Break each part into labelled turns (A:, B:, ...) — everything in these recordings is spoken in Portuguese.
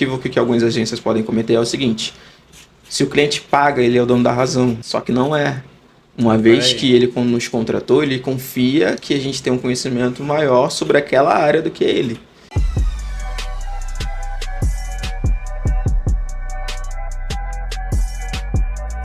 A: equívoco que algumas agências podem cometer é o seguinte: se o cliente paga, ele é o dono da razão. Só que não é. Uma vez que ele nos contratou, ele confia que a gente tem um conhecimento maior sobre aquela área do que ele.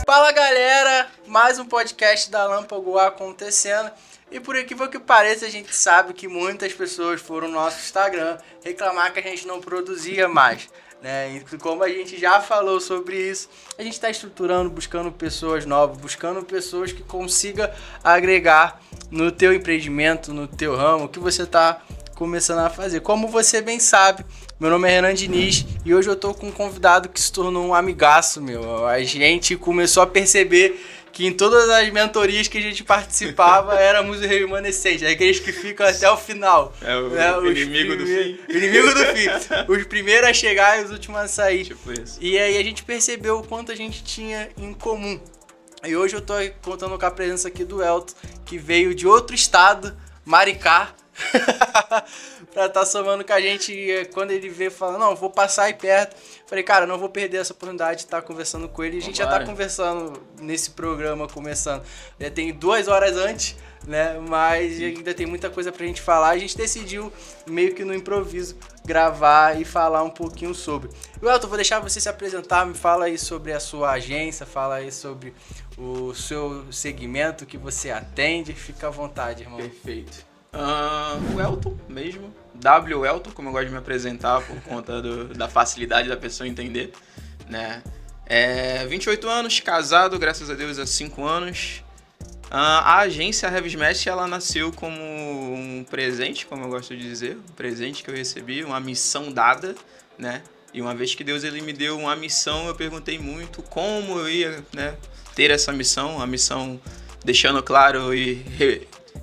B: Fala galera, mais um podcast da Lâmpago acontecendo. E por equívoco que pareça, a gente sabe que muitas pessoas foram no nosso Instagram reclamar que a gente não produzia mais, né? E como a gente já falou sobre isso, a gente está estruturando, buscando pessoas novas, buscando pessoas que consigam agregar no teu empreendimento, no teu ramo, que você está começando a fazer. Como você bem sabe, meu nome é Renan Diniz e hoje eu tô com um convidado que se tornou um amigaço, meu. A gente começou a perceber que em todas as mentorias que a gente participava éramos remanescentes, aqueles que ficam até o final.
A: O inimigo do fim.
B: O inimigo do fim. Os primeiros a chegar e os últimos a sair.
A: Tipo isso.
B: E aí a gente percebeu o quanto a gente tinha em comum. E hoje eu tô contando com a presença aqui do Elton, que veio de outro estado, Maricá, pra estar somando com a gente. Quando ele veio falando, não, vou passar aí perto, falei, cara, não vou perder essa oportunidade de estar conversando com ele. A gente já tá conversando nesse programa, começando, já tem 2 horas antes, né, mas ainda tem muita coisa pra gente falar. A gente decidiu, meio que no improviso, gravar e falar um pouquinho sobre. Elton, vou deixar você se apresentar, me fala aí sobre a sua agência, fala aí sobre o seu segmento que você atende, fica à vontade, irmão.
A: Perfeito. O Elton mesmo, W Elton, como eu gosto de me apresentar por conta da facilidade da pessoa entender, né? 28 anos, casado, graças a Deus, há 5 anos. A agência Heavy Smash, ela nasceu como um presente, como eu gosto de dizer, um presente que eu recebi, uma missão dada, né? E uma vez que Deus ele me deu uma missão, eu perguntei muito como eu ia, né, ter essa missão, a missão deixando claro e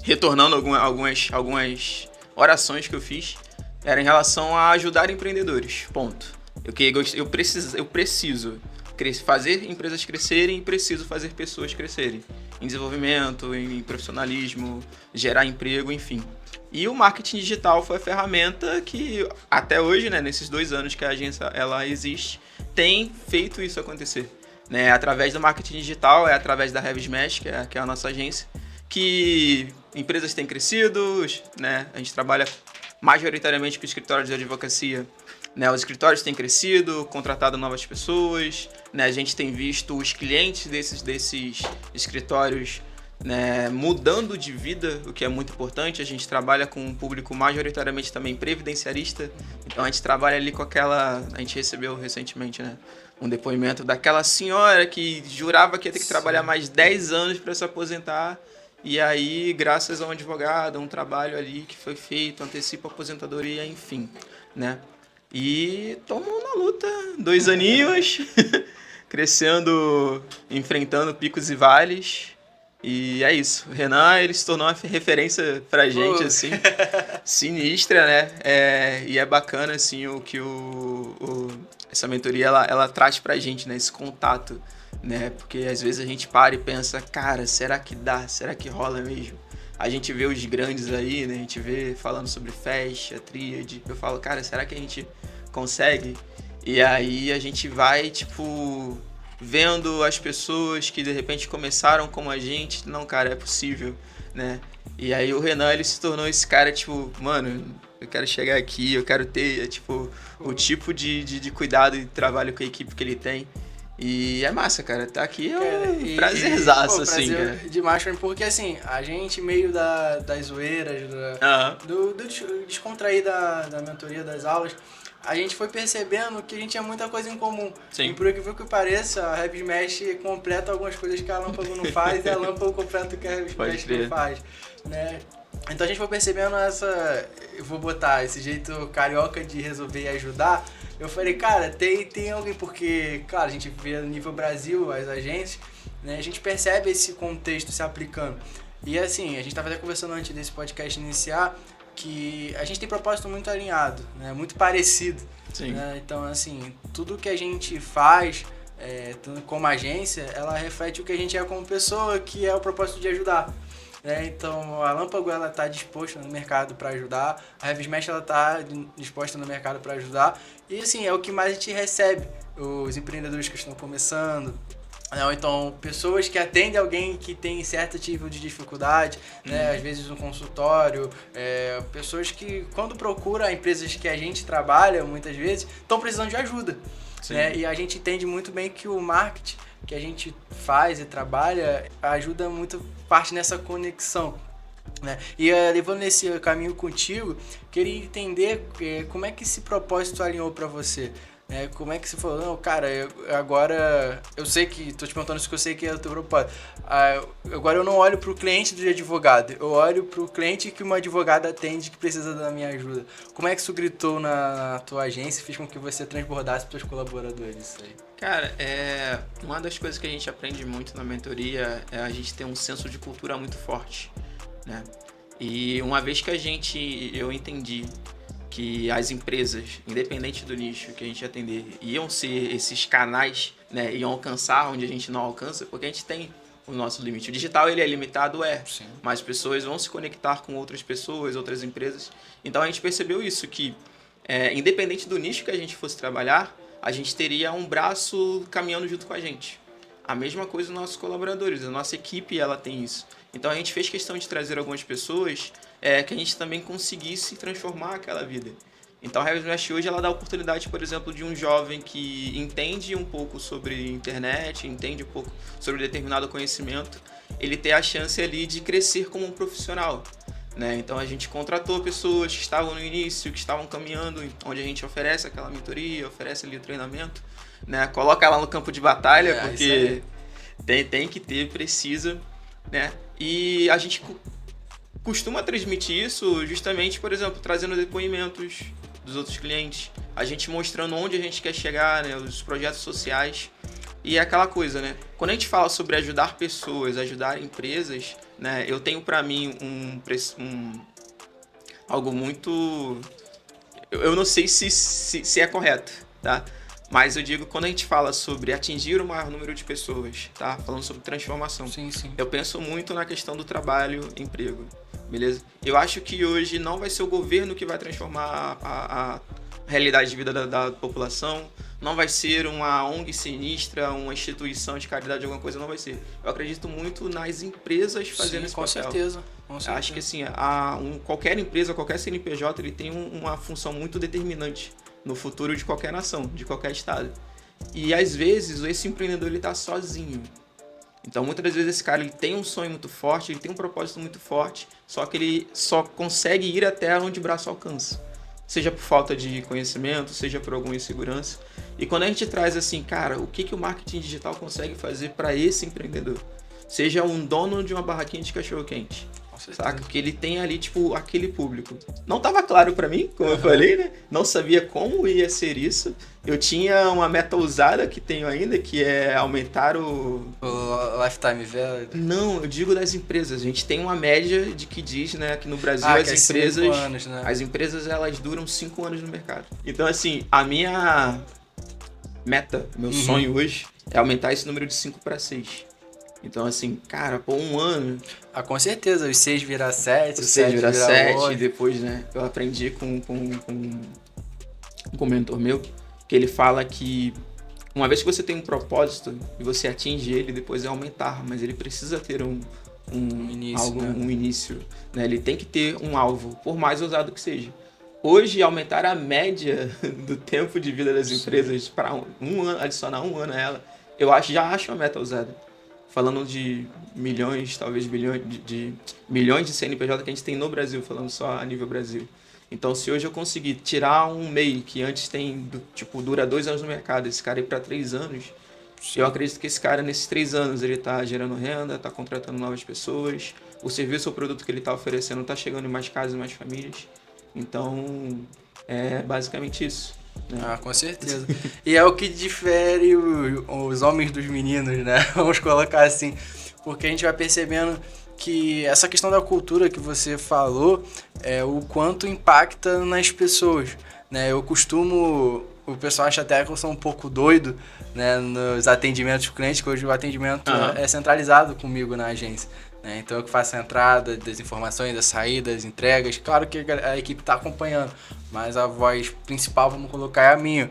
A: retornando algumas orações que eu fiz, era em relação a ajudar empreendedores, ponto. Eu preciso fazer empresas crescerem e preciso fazer pessoas crescerem. Em desenvolvimento, em profissionalismo, gerar emprego, enfim. E o marketing digital foi a ferramenta que até hoje, né, nesses 2 anos que a agência ela existe, tem feito isso acontecer. Né, através do marketing digital, através da Heavy Smash, que é a nossa agência, que empresas têm crescido, né? A gente trabalha majoritariamente com escritórios de advocacia, né? Os escritórios têm crescido, contratado novas pessoas, né? A gente tem visto os clientes desses escritórios, né, mudando de vida, o que é muito importante. A gente trabalha com um público majoritariamente também previdenciarista, então a gente trabalha ali com aquela... A gente recebeu recentemente, né, um depoimento daquela senhora que jurava que ia ter que trabalhar mais 10 anos para se aposentar. E aí, graças a um advogado, a um trabalho ali que foi feito, antecipa a aposentadoria, enfim, né? E estamos na luta, 2 aninhos, crescendo, enfrentando picos e vales. E é isso. O Renan, ele se tornou uma referência pra gente, assim, sinistra, né? E é bacana, assim, o que essa mentoria, ela traz pra gente, né? Esse contato, né? Porque às vezes a gente para e pensa, cara, será que dá? Será que rola mesmo? A gente vê os grandes aí, né? A gente vê falando sobre Fast, a Tríade. Eu falo, cara, será que a gente consegue? E aí a gente vai, tipo, vendo as pessoas que de repente começaram como a gente. Não, cara, é possível, né? E aí o Renan, ele se tornou esse cara, tipo, mano, eu quero chegar aqui, eu quero ter, tipo, o tipo de cuidado e trabalho com a equipe que ele tem. E é massa, cara, tá aqui é um prazerzaço, assim,
B: prazer
A: cara.
B: demais, porque assim, a gente meio das zoeiras, do descontrair da mentoria, das aulas, a gente foi percebendo que a gente tinha muita coisa em comum.
A: Sim.
B: E por que pareça, a Heavy Smash completa algumas coisas que a Lâmpago não faz e a Lâmpago completa o que a Heavy Smash não faz, né? Então a gente foi percebendo eu vou botar esse jeito carioca de resolver e ajudar. Eu falei, cara, tem alguém, porque, claro, a gente vê no nível Brasil as agências, né? A gente percebe esse contexto se aplicando. E assim, a gente estava até conversando antes desse podcast iniciar, que a gente tem propósito muito alinhado, né? Muito parecido.
A: Sim.
B: Né? Então, assim, tudo que a gente faz como agência, ela reflete o que a gente é como pessoa, que é o propósito de ajudar. né? Então a Lâmpago ela está disposta no mercado para ajudar, a Heavy Smash ela está disposta no mercado para ajudar, e assim, é o que mais a gente recebe, os empreendedores que estão começando, ou então pessoas que atendem alguém que tem certo tipo de dificuldade, né? Às vezes um consultório, pessoas que quando procuram empresas que a gente trabalha, muitas vezes, estão precisando de ajuda. Né? E a gente entende muito bem que o marketing que a gente faz e trabalha ajuda muito parte nessa conexão. Né? E levando nesse caminho contigo, queria entender como é que esse propósito alinhou para você. Como é que você falou, não, cara, eu sei que, tô te perguntando isso que eu sei que é o teu propósito. Agora eu não olho pro cliente do advogado, eu olho pro cliente que uma advogada atende que precisa da minha ajuda. Como é que isso gritou na tua agência e fez com que você transbordasse pros teus colaboradores isso aí?
A: Cara, uma das coisas que a gente aprende muito na mentoria é a gente ter um senso de cultura muito forte, né? E uma vez que eu entendi que as empresas, independente do nicho que a gente atender, iam ser esses canais, né, iam alcançar onde a gente não alcança, porque a gente tem o nosso limite. O digital ele é limitado, sim, mas pessoas vão se conectar com outras pessoas, outras empresas. Então a gente percebeu isso, que independente do nicho que a gente fosse trabalhar, a gente teria um braço caminhando junto com a gente. A mesma coisa os nossos colaboradores, a nossa equipe ela tem isso. Então a gente fez questão de trazer algumas pessoas que a gente também conseguisse transformar aquela vida. Então a Heavy Smash hoje ela dá a oportunidade, por exemplo, de um jovem que entende um pouco sobre internet, entende um pouco sobre determinado conhecimento, ele ter a chance ali de crescer como um profissional. Né? Então a gente contratou pessoas que estavam no início, que estavam caminhando, onde a gente oferece aquela mentoria, oferece ali o treinamento, né? Coloca lá no campo de batalha, porque tem que ter, precisa, né? E a gente costuma transmitir isso justamente, por exemplo, trazendo depoimentos dos outros clientes, a gente mostrando onde a gente quer chegar, né? Os projetos sociais. E é aquela coisa, né? Quando a gente fala sobre ajudar pessoas, ajudar empresas, né? Eu tenho pra mim algo muito... Eu não sei se é correto, tá? Mas eu digo, quando a gente fala sobre atingir o maior número de pessoas, tá? Falando sobre transformação.
B: Sim.
A: Eu penso muito na questão do trabalho, emprego, beleza? Eu acho que hoje não vai ser o governo que vai transformar a realidade de vida da população, não vai ser uma ONG sinistra, uma instituição de caridade, alguma coisa, não vai ser. Eu acredito muito nas empresas fazendo esse papel.
B: Com certeza.
A: Acho que assim, qualquer empresa, qualquer CNPJ, ele tem uma função muito determinante no futuro de qualquer nação, de qualquer estado. E às vezes esse empreendedor ele está sozinho. Então muitas das vezes esse cara ele tem um sonho muito forte, ele tem um propósito muito forte, só que ele só consegue ir até onde o braço alcança. Seja por falta de conhecimento, seja por alguma insegurança. E quando a gente traz assim, cara, o que o marketing digital consegue fazer para esse empreendedor? Seja um dono de uma barraquinha de cachorro-quente. Saca? Que ele tem ali, tipo, aquele público. Não tava claro pra mim, como eu falei, né? Não sabia como ia ser isso. Eu tinha uma meta ousada que tenho ainda, que é aumentar o
B: lifetime value.
A: Não, eu digo das empresas. A gente tem uma média de que diz, né, que no Brasil as empresas,
B: 5 anos, né?
A: As empresas elas duram 5 anos no mercado. Então, assim, a minha meta, meu sonho hoje é aumentar esse número de 5 para 6. Então, assim, cara, por um ano...
B: com certeza, os 6 virar 7,
A: os 6 virar 7, e depois, né, eu aprendi com um mentor meu, que ele fala que uma vez que você tem um propósito e você atinge ele, depois é aumentar, mas ele precisa ter um início, né? Ele tem que ter um alvo, por mais ousado que seja. Hoje, aumentar a média do tempo de vida das empresas para um ano, adicionar 1 ano a ela, eu já acho uma meta ousada. Falando de milhões, talvez bilhões, de milhões de CNPJ que a gente tem no Brasil, falando só a nível Brasil. Então, se hoje eu conseguir tirar um MEI, que antes dura 2 anos no mercado, esse cara ir para 3 anos, eu acredito que esse cara, nesses 3 anos, ele está gerando renda, está contratando novas pessoas, o serviço ou produto que ele está oferecendo está chegando em mais casas e mais famílias. Então, é basicamente isso.
B: Com certeza. E é o que difere os homens dos meninos, né? Vamos colocar assim. Porque a gente vai percebendo que essa questão da cultura que você falou, o quanto impacta nas pessoas, né? O pessoal acha até que eu sou um pouco doido, né, nos atendimentos clientes, que hoje o atendimento é centralizado comigo na agência. né? Então eu que faço a entrada das informações, das saídas, das entregas. Claro que a equipe está acompanhando, mas a voz principal, vamos colocar, é a minha.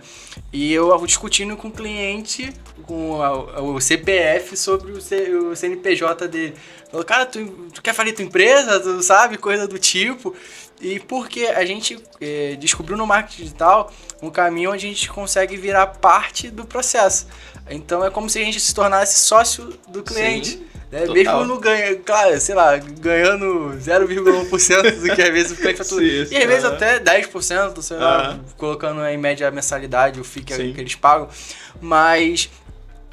B: E eu vou discutindo com o cliente, com o CPF sobre o CNPJ dele. Falou, cara, tu quer falir tua empresa? Tu sabe? Coisa do tipo. E porque a gente descobriu no marketing digital um caminho onde a gente consegue virar parte do processo. Então é como se a gente se tornasse sócio do cliente.
A: Sim,
B: né? Mesmo no ganho, claro, sei lá, ganhando 0,1% do que às vezes o cliente fatura. E às vezes até 10%, sei lá, colocando em média a mensalidade, o FII que eles pagam. Mas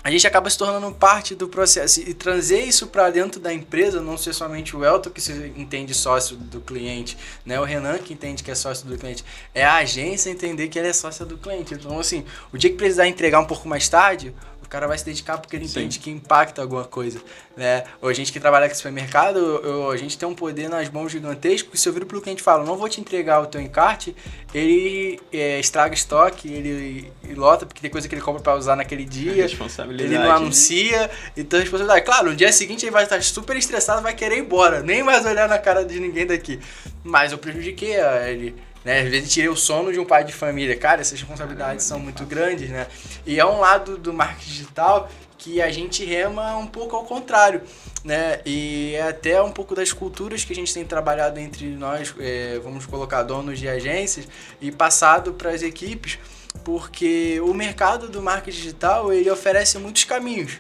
B: a gente acaba se tornando parte do processo e trazer isso para dentro da empresa, não ser somente o Elton que se entende sócio do cliente, né? O Renan que entende que é sócio do cliente, é a agência entender que ele é sócio do cliente. Então, assim, o dia que precisar entregar um pouco mais tarde, o cara vai se dedicar porque ele entende que impacta alguma coisa, né? Ou a gente que trabalha com supermercado, a gente tem um poder nas mãos gigantesco, e se eu viro pro cliente e falo, não vou te entregar o teu encarte, ele estraga estoque, ele lota, porque tem coisa que ele compra para usar naquele dia, ele não anuncia, então a responsabilidade. Claro, no dia seguinte ele vai estar super estressado, vai querer ir embora, nem mais olhar na cara de ninguém daqui, mas eu prejudiquei ele. Né? Às vezes tirei o sono de um pai de família. Cara, essas responsabilidades são muito grandes, né? E é um lado do marketing digital que a gente rema um pouco ao contrário, né? E é até um pouco das culturas que a gente tem trabalhado entre nós, vamos colocar donos de agências, e passado para as equipes, porque o mercado do marketing digital, ele oferece muitos caminhos,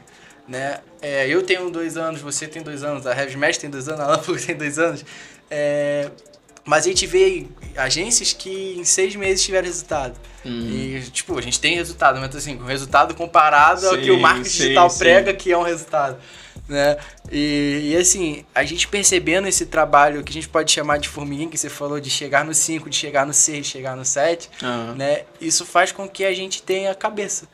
B: né? Eu tenho 2 anos, você tem 2 anos, a HeavyMesh tem 2 anos, a Lampo tem 2 anos, mas a gente vê agências que em 6 meses tiveram resultado. E, tipo, a gente tem resultado, mas assim, o resultado comparado ao que o marketing digital prega que é um resultado, né? E assim, a gente percebendo esse trabalho que a gente pode chamar de formiguinha, que você falou de chegar no 5, de chegar no 6, de chegar no 7, né? Isso faz com que a gente tenha cabeça.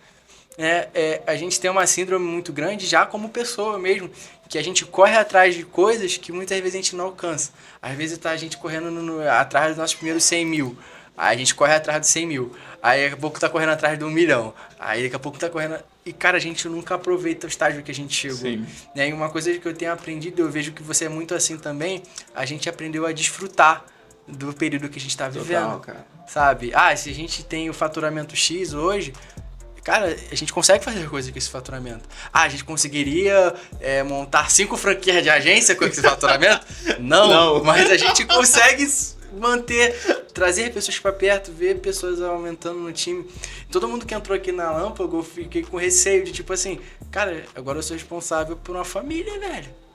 B: A gente tem uma síndrome muito grande já como pessoa mesmo, que a gente corre atrás de coisas que muitas vezes a gente não alcança. Às vezes tá a gente correndo atrás dos nossos primeiros 100 mil, aí a gente corre atrás dos 100 mil, aí daqui a pouco tá correndo atrás de 1 milhão, aí daqui a pouco tá correndo... E cara, a gente nunca aproveita o estágio que a gente chegou. Né? E uma coisa que eu tenho aprendido, eu vejo que você é muito assim também, a gente aprendeu a desfrutar do período que a gente tá vivendo.
A: Total, cara.
B: Sabe? Se a gente tem o faturamento X hoje... Cara, a gente consegue fazer coisas com esse faturamento. A gente conseguiria montar 5 franquias de agência com esse faturamento? Não, mas a gente consegue manter, trazer pessoas para perto, ver pessoas aumentando no time. Todo mundo que entrou aqui na Lâmpago, eu fiquei com receio de tipo assim, cara, agora eu sou responsável por uma família, velho.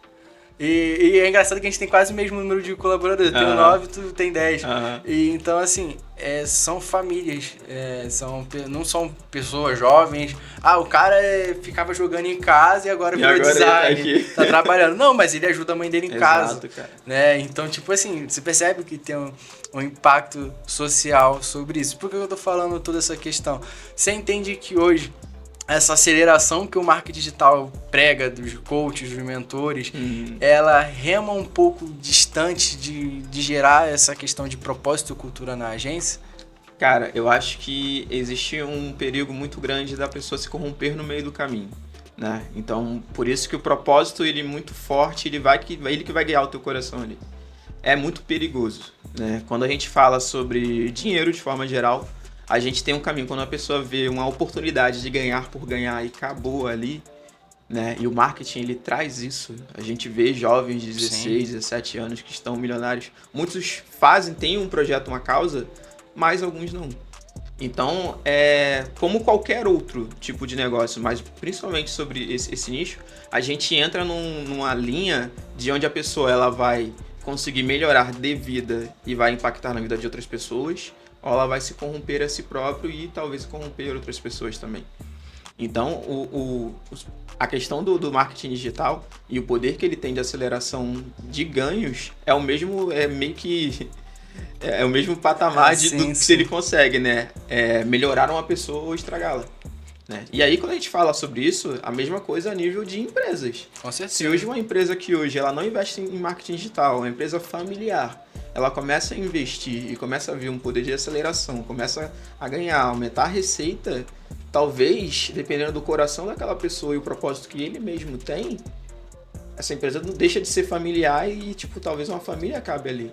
B: E é engraçado que a gente tem quase o mesmo número de colaboradores. Eu tenho 9, tu tem 10. E, então, assim, são famílias. Não são pessoas jovens. O cara ficava jogando em casa e agora virou design. Tá trabalhando. Não, mas ele ajuda a mãe dele em casa.
A: Cara.
B: Né? Então, tipo assim, você percebe que tem um impacto social sobre isso. Por que eu tô falando toda essa questão? Você entende que hoje... essa aceleração que o marketing digital prega dos coaches, dos mentores, ela rema um pouco distante de gerar essa questão de propósito e cultura na agência?
A: Cara, eu acho que existe um perigo muito grande da pessoa se corromper no meio do caminho, né? Então, por isso que o propósito, ele é muito forte, ele que vai guiar o teu coração ali. É muito perigoso, né? Quando a gente fala sobre dinheiro de forma geral, a gente tem um caminho, quando a pessoa vê uma oportunidade de ganhar por ganhar e acabou ali, né? E o marketing, ele traz isso. A gente vê jovens de 16, 17 anos que estão milionários. Muitos têm um projeto, uma causa, mas alguns não. Então, como qualquer outro tipo de negócio, mas principalmente sobre esse nicho, a gente entra numa linha de onde a pessoa ela vai conseguir melhorar de vida e vai impactar na vida de outras pessoas, ou ela vai se corromper a si próprio e talvez corromper outras pessoas também. Então, a questão do marketing digital e o poder que ele tem de aceleração de ganhos é o mesmo patamar do que se ele consegue, né? Melhorar uma pessoa ou estragá-la. Né? E aí, quando a gente fala sobre isso, a mesma coisa a nível de empresas.
B: Com certeza.
A: Se hoje uma empresa que hoje ela não investe em marketing digital, uma empresa familiar, ela começa a investir e começa a ver um poder de aceleração, começa a ganhar, aumentar a receita, talvez, dependendo do coração daquela pessoa e o propósito que ele mesmo tem, essa empresa não deixa de ser familiar e, tipo, talvez uma família acabe ali,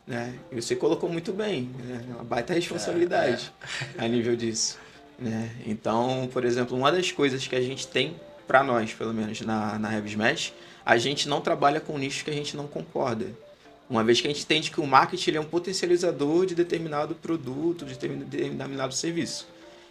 A: né? E você colocou muito bem, né? Uma baita responsabilidade a nível disso, né? Então, por exemplo, uma das coisas que a gente tem para nós, pelo menos na Heavy Smash, a gente não trabalha com nichos que a gente não concorda. Uma vez que a gente entende que o marketing ele é um potencializador de determinado produto, de determinado serviço.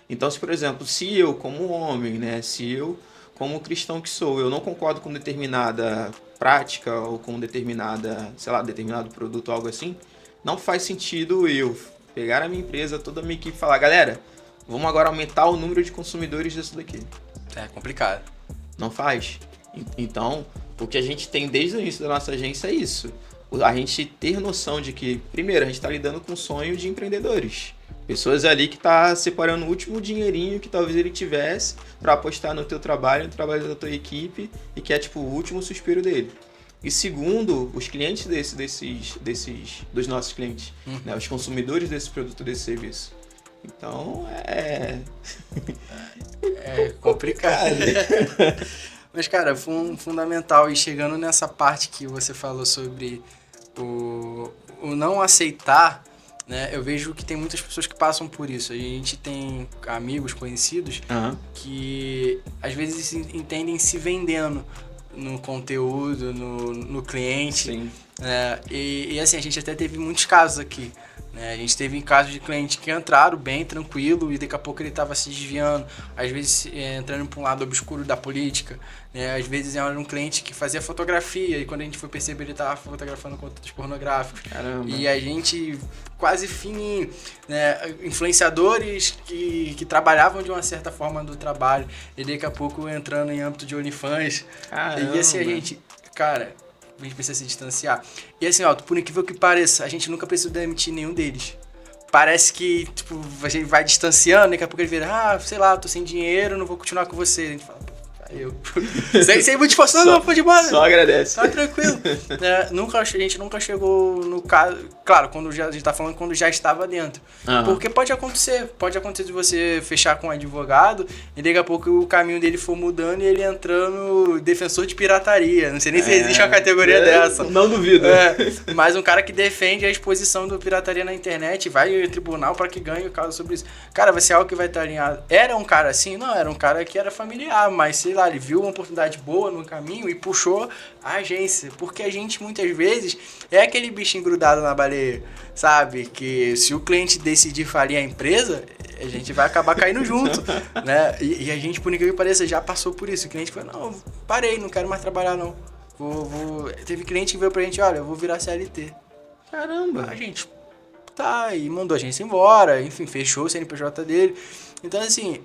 A: Então, se, por exemplo, se eu, como homem, né, se eu, como cristão que sou, eu não concordo com determinada prática ou com determinada, sei lá, determinado produto ou algo assim, não faz sentido eu pegar a minha empresa, toda a minha equipe e falar, galera, vamos agora aumentar o número de consumidores disso daqui.
B: É complicado.
A: Não faz. Então, o que a gente tem desde o início da nossa agência é isso. A gente ter noção de que, primeiro, a gente está lidando com o sonho de empreendedores. Pessoas ali que tá separando o último dinheirinho que talvez ele tivesse para apostar no teu trabalho, no trabalho da tua equipe, e que é tipo o último suspiro dele. E segundo, os clientes dos nossos clientes, né, os consumidores desse produto, desse serviço. Então, é
B: complicado. Mas, cara, fundamental, e chegando nessa parte que você falou sobre o não aceitar, né? Eu vejo que tem muitas pessoas que passam por isso. A gente tem amigos, conhecidos, que às vezes entendem se vendendo no conteúdo, no cliente.
A: Sim.
B: E assim, a gente até teve muitos casos aqui. A gente teve casos de clientes que entraram bem, tranquilo, e daqui a pouco ele estava se desviando, às vezes entrando para um lado obscuro da política, né? Às vezes era um cliente que fazia fotografia, e quando a gente foi perceber ele estava fotografando conteúdos pornográficos.
A: Caramba.
B: E a gente, quase fininho, né? Influenciadores que trabalhavam de uma certa forma do trabalho, e daqui a pouco entrando em âmbito de OnlyFans.
A: Caramba.
B: E assim, a gente, cara... A gente precisa se distanciar. E assim, ó, por incrível que pareça, a gente nunca precisou demitir nenhum deles. Parece que, tipo, a gente vai distanciando, daqui a pouco ele vira, sei lá, tô sem dinheiro, não vou continuar com você. A gente fala, sem muito esforço, não, pode ir embora.
A: Só agradece.
B: Tá tranquilo. A gente nunca chegou no caso. Claro, a gente tá falando quando já estava dentro. Porque pode acontecer de você fechar com um advogado e daqui a pouco o caminho dele for mudando e ele entrando defensor de pirataria. Não sei nem se existe uma categoria dessa.
A: Não duvido.
B: Mas um cara que defende a exposição do pirataria na internet vai ao tribunal para que ganhe o caso sobre isso. Cara, vai ser algo que vai estar alinhado. Era um cara assim? Não, era um cara que era familiar, mas sei lá, ele viu uma oportunidade boa no caminho e puxou a agência. Porque a gente, muitas vezes, é aquele bichinho grudado na baleia, sabe? Que se o cliente decidir falir a empresa, a gente vai acabar caindo junto, né? E a gente, por incrível que pareça, já passou por isso. O cliente falou, não, parei, não quero mais trabalhar, não. Teve cliente que veio pra gente, olha, eu vou virar CLT.
A: Caramba!
B: A gente, tá, e mandou a agência embora, enfim, fechou o CNPJ dele. Então, assim,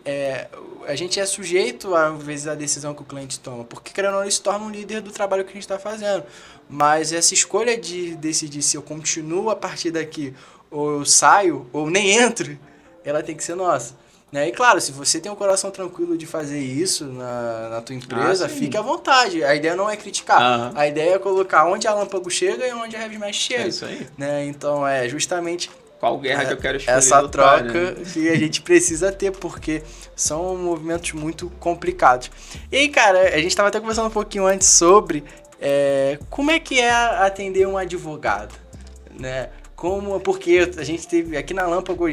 B: a gente é sujeito, às vezes, à decisão que o cliente toma, porque, querendo ou não, ele se torna um líder do trabalho que a gente está fazendo. Mas essa escolha de decidir se eu continuo a partir daqui, ou eu saio, ou nem entro, ela tem que ser nossa. Né? E, claro, se você tem um coração tranquilo de fazer isso na tua empresa, fique à vontade. A ideia não é criticar. A ideia é colocar onde a Lâmpago chega e onde a Heavy Smash chega.
A: É isso aí.
B: Né? Então, é justamente...
A: Qual guerra que eu quero escolher?
B: Essa troca que a gente precisa ter, porque são movimentos muito complicados. E aí, cara, a gente estava até conversando um pouquinho antes sobre como é que é atender um advogado, né? Porque a gente teve, aqui na Lâmpago,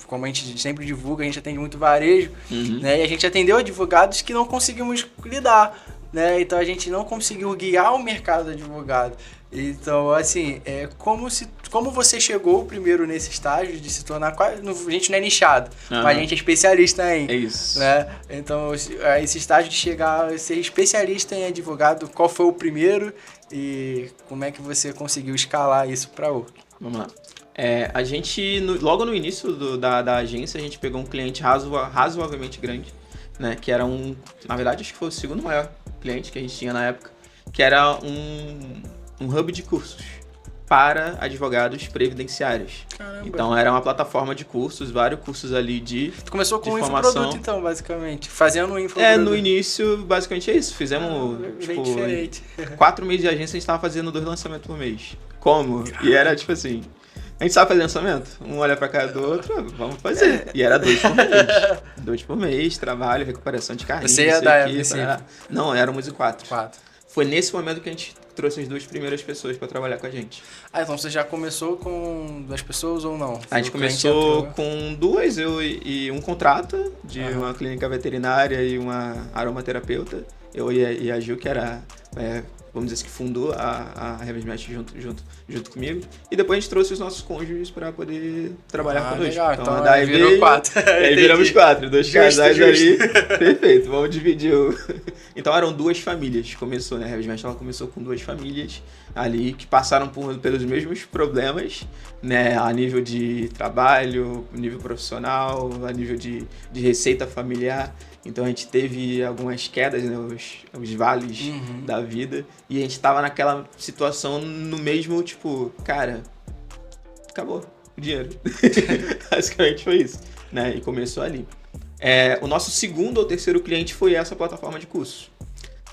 B: como a gente sempre divulga, a gente atende muito varejo, né? E a gente atendeu advogados que não conseguimos lidar, né? Então a gente não conseguiu guiar o mercado do advogado. Então, assim, como você chegou primeiro nesse estágio de se tornar quase... A gente não é nichado, mas a gente é especialista em...
A: É isso.
B: Né? Então, esse estágio de chegar a ser especialista em advogado, qual foi o primeiro e como é que você conseguiu escalar isso para outro?
A: Vamos lá. A gente, logo no início da agência, a gente pegou um cliente razoavelmente grande, né? Que era na verdade, acho que foi o segundo maior cliente que a gente tinha na época, que era um hub de cursos para advogados previdenciários.
B: Caramba.
A: Então era uma plataforma de cursos, vários cursos ali de
B: Tu começou com um
A: formação.
B: Infoproduto, então, basicamente. Fazendo um infoproduto.
A: No início, basicamente é isso. Fizemos,
B: bem diferente.
A: 4 meses de agência, a gente tava fazendo 2 lançamentos por mês. Como? E era tipo assim... A gente sabe fazer lançamento? Um olha pra cara do outro, vamos fazer. E era 2 por mês. 2 por mês, trabalho, recuperação de carrinho.
B: Você ia dar assim?
A: Não, éramos em 4. foi nesse momento que a gente trouxe as 2 primeiras pessoas para trabalhar com a gente.
B: Então você já começou com 2 pessoas ou não?
A: A gente começou com 2, eu e um contrato de uma clínica veterinária e uma aromaterapeuta. Eu e a Gil, que era, vamos dizer assim, que fundou a Heavy Smash junto comigo. E depois a gente trouxe os nossos cônjuges para poder trabalhar conosco.
B: Legal. Então daí virou 4.
A: Aí viramos 4, 2 casais ali. Perfeito, vamos dividir Então eram 2 famílias, começou, né? A Heavy Smash, ela começou com 2 famílias ali que passaram pelos mesmos problemas, né? A nível de trabalho, nível profissional, a nível de receita familiar. Então a gente teve algumas quedas, né, os vales da vida, e a gente tava naquela situação no mesmo, tipo, cara, acabou o dinheiro. Basicamente foi isso, né? E começou ali. O nosso segundo ou terceiro cliente foi essa plataforma de cursos.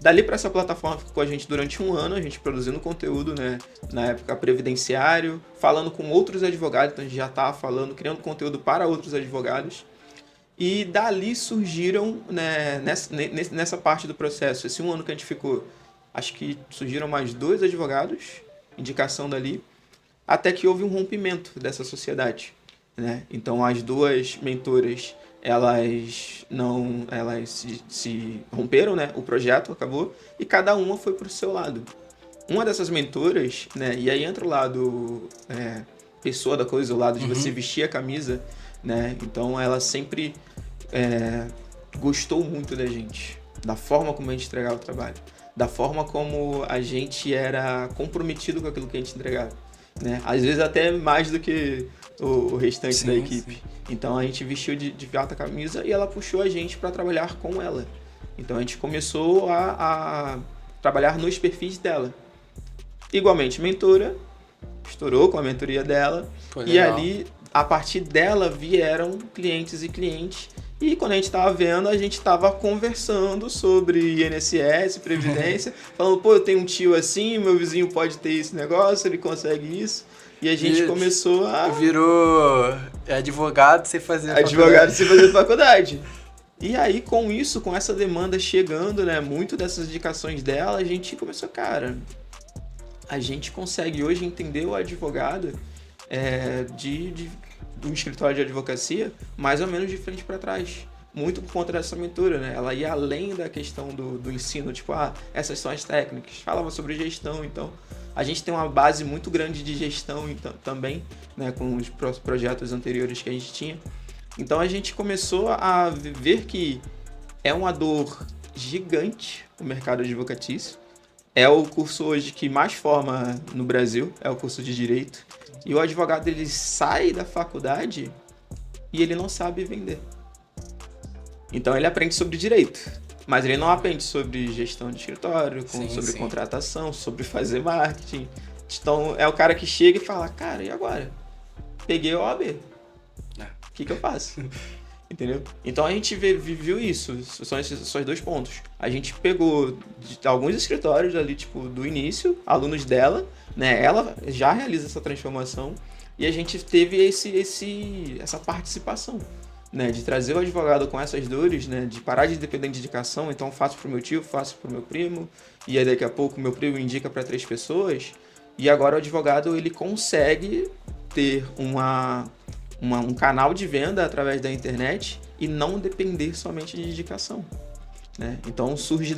A: Dali para essa plataforma ficou com a gente durante 1 ano, a gente produzindo conteúdo, né? Na época previdenciário, falando com outros advogados, então a gente já estava falando, criando conteúdo para outros advogados. E dali surgiram, né, nessa parte do processo, esse 1 ano que a gente ficou, acho que surgiram mais 2 advogados, indicação dali, até que houve um rompimento dessa sociedade, né? Então as 2 mentoras, elas se romperam, né? O projeto acabou e cada uma foi para o seu lado. Uma dessas mentoras, né? E aí entra o lado pessoa da coisa, o lado de você vestir a camisa, né? Então ela sempre gostou muito da gente, da forma como a gente entregava o trabalho, da forma como a gente era comprometido com aquilo que a gente entregava, né? Às vezes até mais do que o restante da equipe. Sim. Então a gente vestiu de alta camisa e ela puxou a gente para trabalhar com ela. Então a gente começou a trabalhar nos perfis dela. Igualmente, mentora, estourou com a mentoria dela. E ali, a partir dela, vieram clientes e clientes. E quando a gente estava vendo, a gente estava conversando sobre INSS, Previdência, falando, pô, eu tenho um tio assim, meu vizinho pode ter esse negócio, ele consegue isso. E a gente começou a...
B: Virou advogado sem fazer faculdade.
A: Advogado sem fazer faculdade. E aí, com isso, com essa demanda chegando, né, muito dessas indicações dela, a gente começou, cara, a gente consegue hoje entender o advogado de um escritório de advocacia mais ou menos de frente para trás. Muito por conta dessa mentora, né? Ela ia além da questão do ensino, tipo, essas são as técnicas. Falava sobre gestão, então... A gente tem uma base muito grande de gestão então, também, né, com os projetos anteriores que a gente tinha. Então a gente começou a ver que é uma dor gigante o mercado advocatício. É o curso hoje que mais forma no Brasil, é o curso de Direito. E o advogado, ele sai da faculdade e ele não sabe vender. Então ele aprende sobre direito. Mas ele não aprende sobre gestão de escritório, sobre contratação, sobre fazer marketing. Então, é o cara que chega e fala, cara, e agora? Peguei a OAB. O que eu faço? Entendeu? Então, a gente viveu isso. São esses 2 pontos. A gente pegou de alguns escritórios ali, tipo, do início, alunos dela, né? Ela já realiza essa transformação e a gente teve essa participação. Né, de trazer o advogado com essas dores, né, de parar de depender de indicação, então faço pro meu tio, faço pro meu primo, e aí daqui a pouco meu primo indica para 3 pessoas, e agora o advogado ele consegue ter um canal de venda através da internet e não depender somente de indicação. Né? Então surge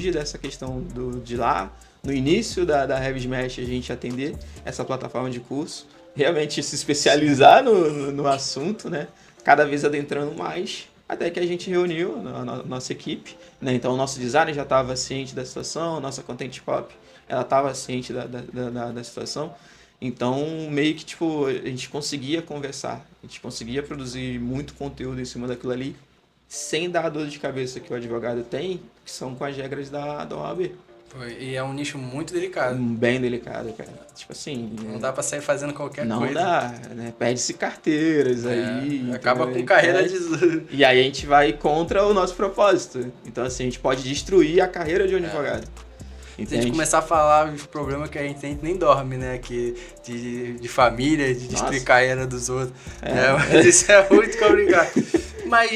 A: dessa questão de lá, no início da Heavy Smash a gente atender essa plataforma de curso, realmente se especializar no assunto, né? Cada vez adentrando mais, até que a gente reuniu a nossa equipe, né? Então o nosso designer já estava ciente da situação, a nossa content copy, ela estava ciente da situação, então meio que tipo, a gente conseguia conversar, a gente conseguia produzir muito conteúdo em cima daquilo ali, sem dar a dor de cabeça que o advogado tem, que são com as regras da OAB.
B: E é um nicho muito delicado.
A: Bem delicado, cara. Tipo assim...
B: Não dá pra sair fazendo qualquer coisa.
A: Não dá, né? Perde-se carteiras aí.
B: Acaba com carreira de...
A: E aí a gente vai contra o nosso propósito. Então, assim, a gente pode destruir a carreira de um advogado.
B: Se a gente começar a falar os problemas que a gente tem, nem dorme, né? Que de família, de destruir carreira dos outros. Mas isso é muito complicado. Mas,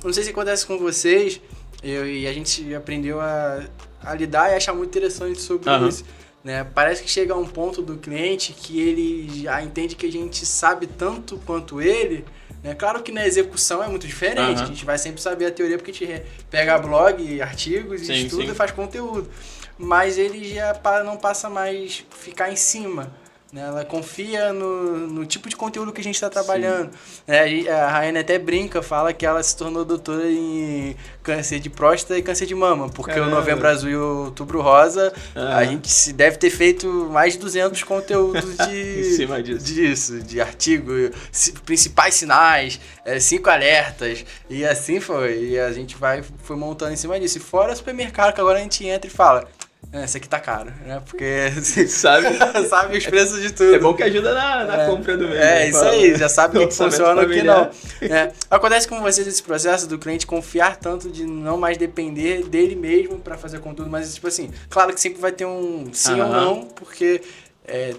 B: não sei se acontece com vocês... E a gente aprendeu a lidar e achar muito interessante sobre isso. Né? Parece que chega a um ponto do cliente que ele já entende que a gente sabe tanto quanto ele, né? Claro que na execução é muito diferente, a gente vai sempre saber a teoria porque a gente pega blog, artigos, estuda e faz conteúdo. Mas ele já não passa mais ficar em cima. Né? Ela confia no tipo de conteúdo que a gente está trabalhando. Né? A Rayane até brinca, fala que ela se tornou doutora em câncer de próstata e câncer de mama, porque o Novembro Azul e o Outubro Rosa, a gente deve ter feito mais de 200 conteúdos
A: em cima
B: disso, de artigo, principais sinais, 5 alertas, e assim foi. E a gente foi montando em cima disso. E fora o supermercado, que agora a gente entra e fala... esse aqui tá caro, né? Porque sabe os preços de tudo.
A: É bom que ajuda na compra do mês.
B: Isso aí, já sabe o que funciona e o que não. Acontece com vocês esse processo do cliente confiar tanto de não mais depender dele mesmo pra fazer conteúdo, mas tipo assim, claro que sempre vai ter um sim ou não, porque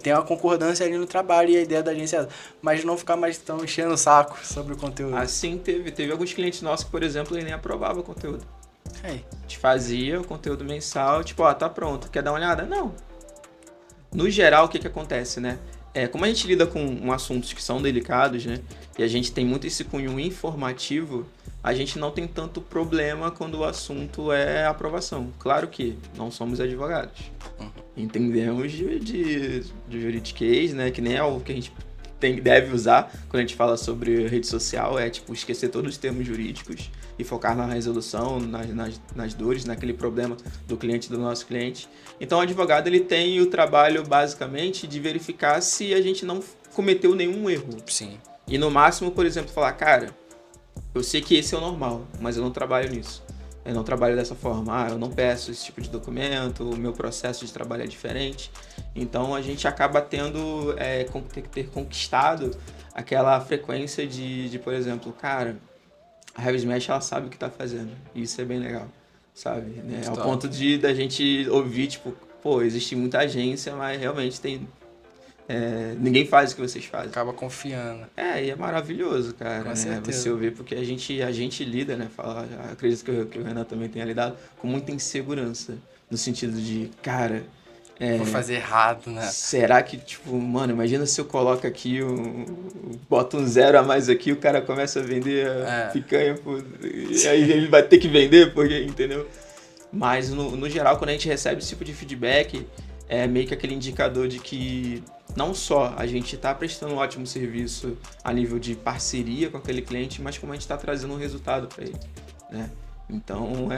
B: tem uma concordância ali no trabalho e a ideia da agência é essa. Mas não ficar mais tão enchendo o saco sobre o conteúdo.
A: Assim, teve alguns clientes nossos que, por exemplo, ele nem aprovava o conteúdo.
B: A
A: gente fazia o conteúdo mensal, tipo, tá pronto, quer dar uma olhada? Não. No geral, o que acontece, né? Como a gente lida com assuntos que são delicados, né? E a gente tem muito esse cunho informativo, a gente não tem tanto problema quando o assunto é aprovação. Claro que não somos advogados. Entendemos de juridiquês, né? Que nem é o que a gente deve usar quando a gente fala sobre rede social, tipo, esquecer todos os termos jurídicos e focar na resolução, nas dores, naquele problema do cliente, do nosso cliente. Então, o advogado ele tem o trabalho, basicamente, de verificar se a gente não cometeu nenhum erro.
B: Sim.
A: E, no máximo, por exemplo, falar, cara, eu sei que esse é o normal, mas eu não trabalho nisso. Eu não trabalho dessa forma. Eu não peço esse tipo de documento, o meu processo de trabalho é diferente. Então, a gente acaba tendo ter conquistado aquela frequência de, por exemplo, cara... A Heavy Smash, ela sabe o que tá fazendo. E isso é bem legal, sabe? Né? Ao ponto da gente ouvir, tipo, existe muita agência, mas realmente tem... ninguém faz o que vocês fazem.
B: Acaba confiando.
A: E é maravilhoso, cara.
B: Com
A: né?
B: certeza.
A: Você ouvir, porque a gente lida, né? Acredito que o Renan também tenha lidado com muita insegurança. No sentido de, cara...
B: Vou fazer errado, né?
A: Será que, tipo, mano, imagina se eu coloco aqui, boto um 0 a mais aqui, o cara começa a vender picanha, e aí ele vai ter que vender, porque, entendeu? Mas, no geral, quando a gente recebe esse tipo de feedback, é meio que aquele indicador de que não só a gente está prestando um ótimo serviço a nível de parceria com aquele cliente, mas como a gente está trazendo um resultado para ele, né? Então,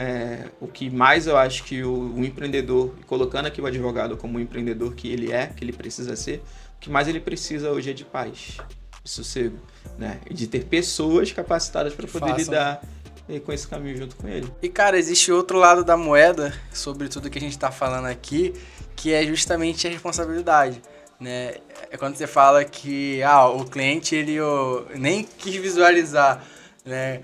A: o que mais eu acho que o empreendedor, colocando aqui o advogado como o empreendedor que ele precisa ser, o que mais ele precisa hoje é de paz, de sossego, né? E de ter pessoas capacitadas para poder lidar com esse caminho junto com ele.
B: E, cara, existe outro lado da moeda, sobre tudo que a gente está falando aqui, que é justamente a responsabilidade, né? É quando você fala que o cliente ele nem quis visualizar, né?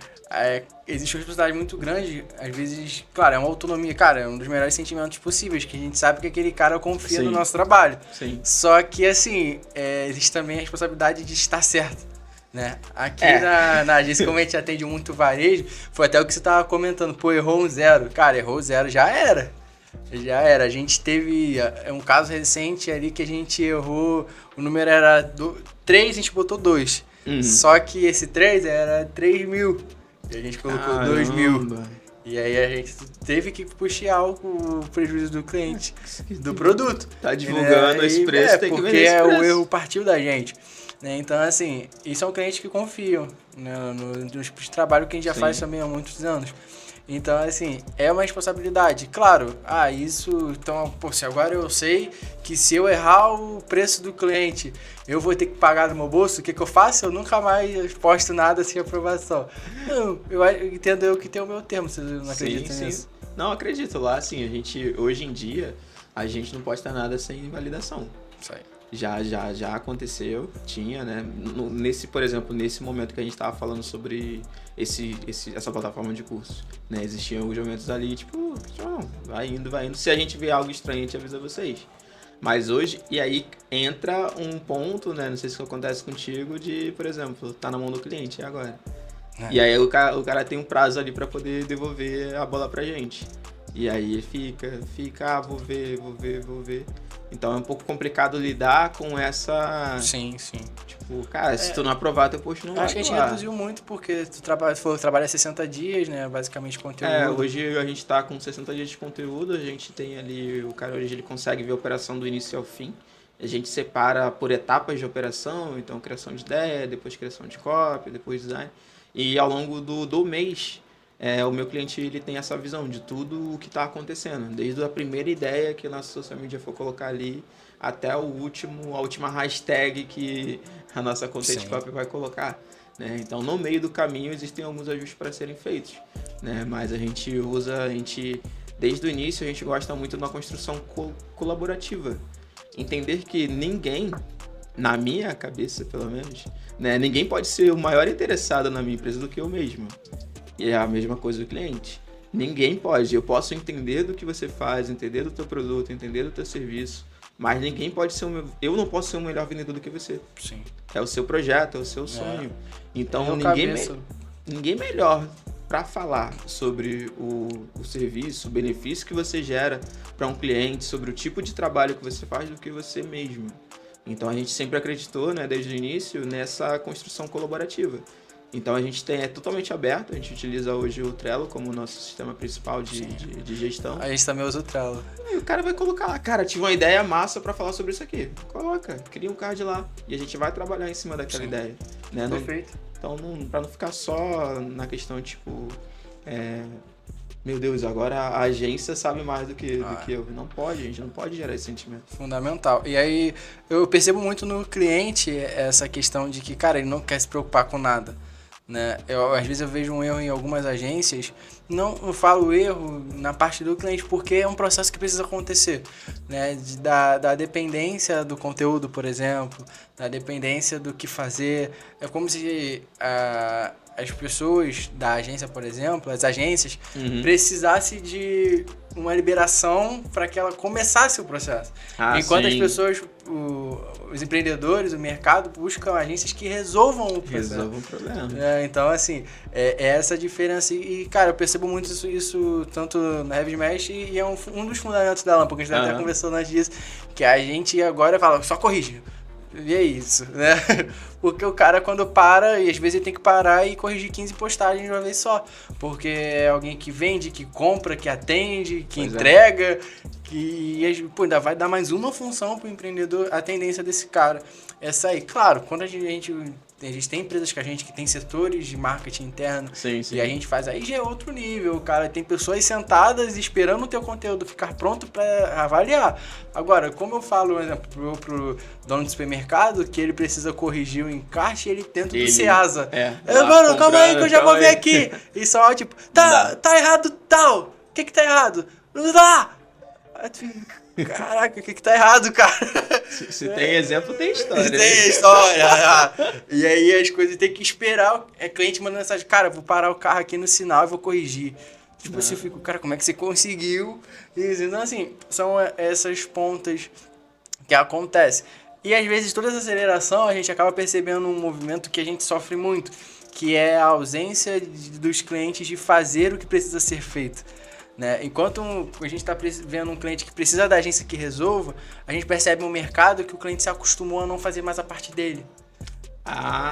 B: Existe uma responsabilidade muito grande, às vezes, claro, é uma autonomia, cara, é um dos melhores sentimentos possíveis, que a gente sabe que aquele cara confia no nosso trabalho.
A: Sim.
B: Só que, assim, existe também a responsabilidade de estar certo, né? Aqui na agência, como a gente atende muito varejo, foi até o que você tava comentando, errou um 0. Cara, errou 0, já era. A gente teve um caso recente ali que a gente errou, o número era 3, a gente botou 2. Só que esse 3 era 3 mil. E a gente colocou 2 mil. E aí a gente teve que puxar o prejuízo do cliente, do produto.
A: Tá divulgando esse preço, tem que vender esse preço.
B: Porque o erro partiu da gente. Né? Então, assim, isso é um cliente que confiam, né? No tipo de trabalho que a gente já faz também há muitos anos. Então, assim, é uma responsabilidade. Claro, isso... Então, se agora eu sei que se eu errar o preço do cliente, eu vou ter que pagar do meu bolso, o que eu faço? Eu nunca mais posto nada sem aprovação. Não, eu entendo que tem o meu termo, você não acredita nisso?
A: Não, acredito. Lá, assim, hoje em dia, a gente não posta nada sem validação.
B: Isso aí.
A: Já aconteceu, tinha, né? Por exemplo, nesse momento que a gente estava falando sobre essa plataforma de curso, né? Existiam alguns momentos ali, tipo, vai indo. Se a gente vê algo estranho, a gente avisa vocês. Mas hoje, e aí entra um ponto, né? Não sei se isso acontece contigo, de, por exemplo, tá na mão do cliente, e agora? E aí o cara tem um prazo ali pra poder devolver a bola pra gente. E aí fica, vou ver. Então é um pouco complicado lidar com essa...
B: Sim.
A: Tipo, cara, se tu não aprovar, teu post não vai.
B: Acho que a gente reduziu muito porque tu trabalha 60 dias, né? Basicamente conteúdo.
A: Hoje a gente tá com 60 dias de conteúdo, a gente tem ali, o cara hoje ele consegue ver a operação do início ao fim. A gente separa por etapas de operação, então criação de ideia, depois criação de copy, depois design. E ao longo do mês, o meu cliente ele tem essa visão de tudo o que está acontecendo. Desde a primeira ideia que a nossa social media for colocar ali, até a última hashtag que a nossa content copy vai colocar. Né? Então, no meio do caminho, existem alguns ajustes para serem feitos. Né? Mas desde o início, a gente gosta muito de uma construção colaborativa. Entender que ninguém, na minha cabeça pelo menos, né, ninguém pode ser o maior interessado na minha empresa do que eu mesmo. E é a mesma coisa do cliente. Ninguém pode. Eu posso entender do que você faz, entender do teu produto, entender do teu serviço, mas ninguém pode ser eu não posso ser o melhor vendedor do que você.
B: Sim.
A: É o seu projeto, é o seu sonho. Então ninguém melhor para falar sobre o serviço, o benefício que você gera para um cliente, sobre o tipo de trabalho que você faz do que você mesmo. Então a gente sempre acreditou, né, desde o início, nessa construção colaborativa. Então a gente é totalmente aberto, a gente utiliza hoje o Trello como nosso sistema principal de gestão.
B: A gente também usa o Trello.
A: E o cara vai colocar lá, cara, tive uma ideia massa para falar sobre isso aqui. Coloca, cria um card lá e a gente vai trabalhar em cima daquela ideia. Né?
B: Perfeito.
A: Então, para não ficar só na questão, tipo, meu Deus, agora a agência sabe mais do que eu. Não pode, a gente não pode gerar esse sentimento.
B: Fundamental. E aí, eu percebo muito no cliente essa questão de que, cara, ele não quer se preocupar com nada. Né? Às vezes eu vejo um erro em algumas agências, eu falo erro na parte do cliente porque é um processo que precisa acontecer, né? Da dependência do conteúdo, por exemplo, da dependência do que fazer. É como se as pessoas da agência, por exemplo, as agências, precisassem de uma liberação para que ela começasse o processo. Enquanto as pessoas, os empreendedores, o mercado, buscam agências que resolvam o processo.
A: Resolvam o problema.
B: Então, assim, é essa a diferença. E, cara, eu percebo muito isso tanto na Heavy Smash e é um dos fundamentos da Lampa, que a gente até conversando antes disso, que a gente agora fala, só corrige. E é isso, né? Porque o cara, quando para, e às vezes ele tem que parar e corrigir 15 postagens de uma vez só. Porque é alguém que vende, que compra, que atende, que entrega, que ainda vai dar mais uma função pro empreendedor. A tendência desse cara é sair. Claro, quando a gente tem empresas que tem setores de marketing interno, e a gente faz, aí já é outro nível, cara. Tem pessoas sentadas esperando o teu conteúdo ficar pronto para avaliar. Agora, como eu falo, por exemplo, pro dono do supermercado, que ele precisa corrigir o encarte, ele dentro do Ceasa. Mano, calma aí que eu já vou ver aqui. E só, tipo, tá errado tal. O que tá errado? Não dá! Caraca, o que tá errado, cara?
A: Se tem exemplo, tem história.
B: Tem história. E aí as coisas tem que esperar. Cliente mandando mensagem, cara, vou parar o carro aqui no sinal e vou corrigir. Tipo, você fica, cara, como é que você conseguiu? Então, assim, são essas pontas que acontecem. E às vezes toda essa aceleração a gente acaba percebendo um movimento que a gente sofre muito, que é a ausência dos clientes de fazer o que precisa ser feito. Né? Enquanto a gente está vendo um cliente que precisa da agência que resolva, a gente percebe no mercado que o cliente se acostumou a não fazer mais a parte dele.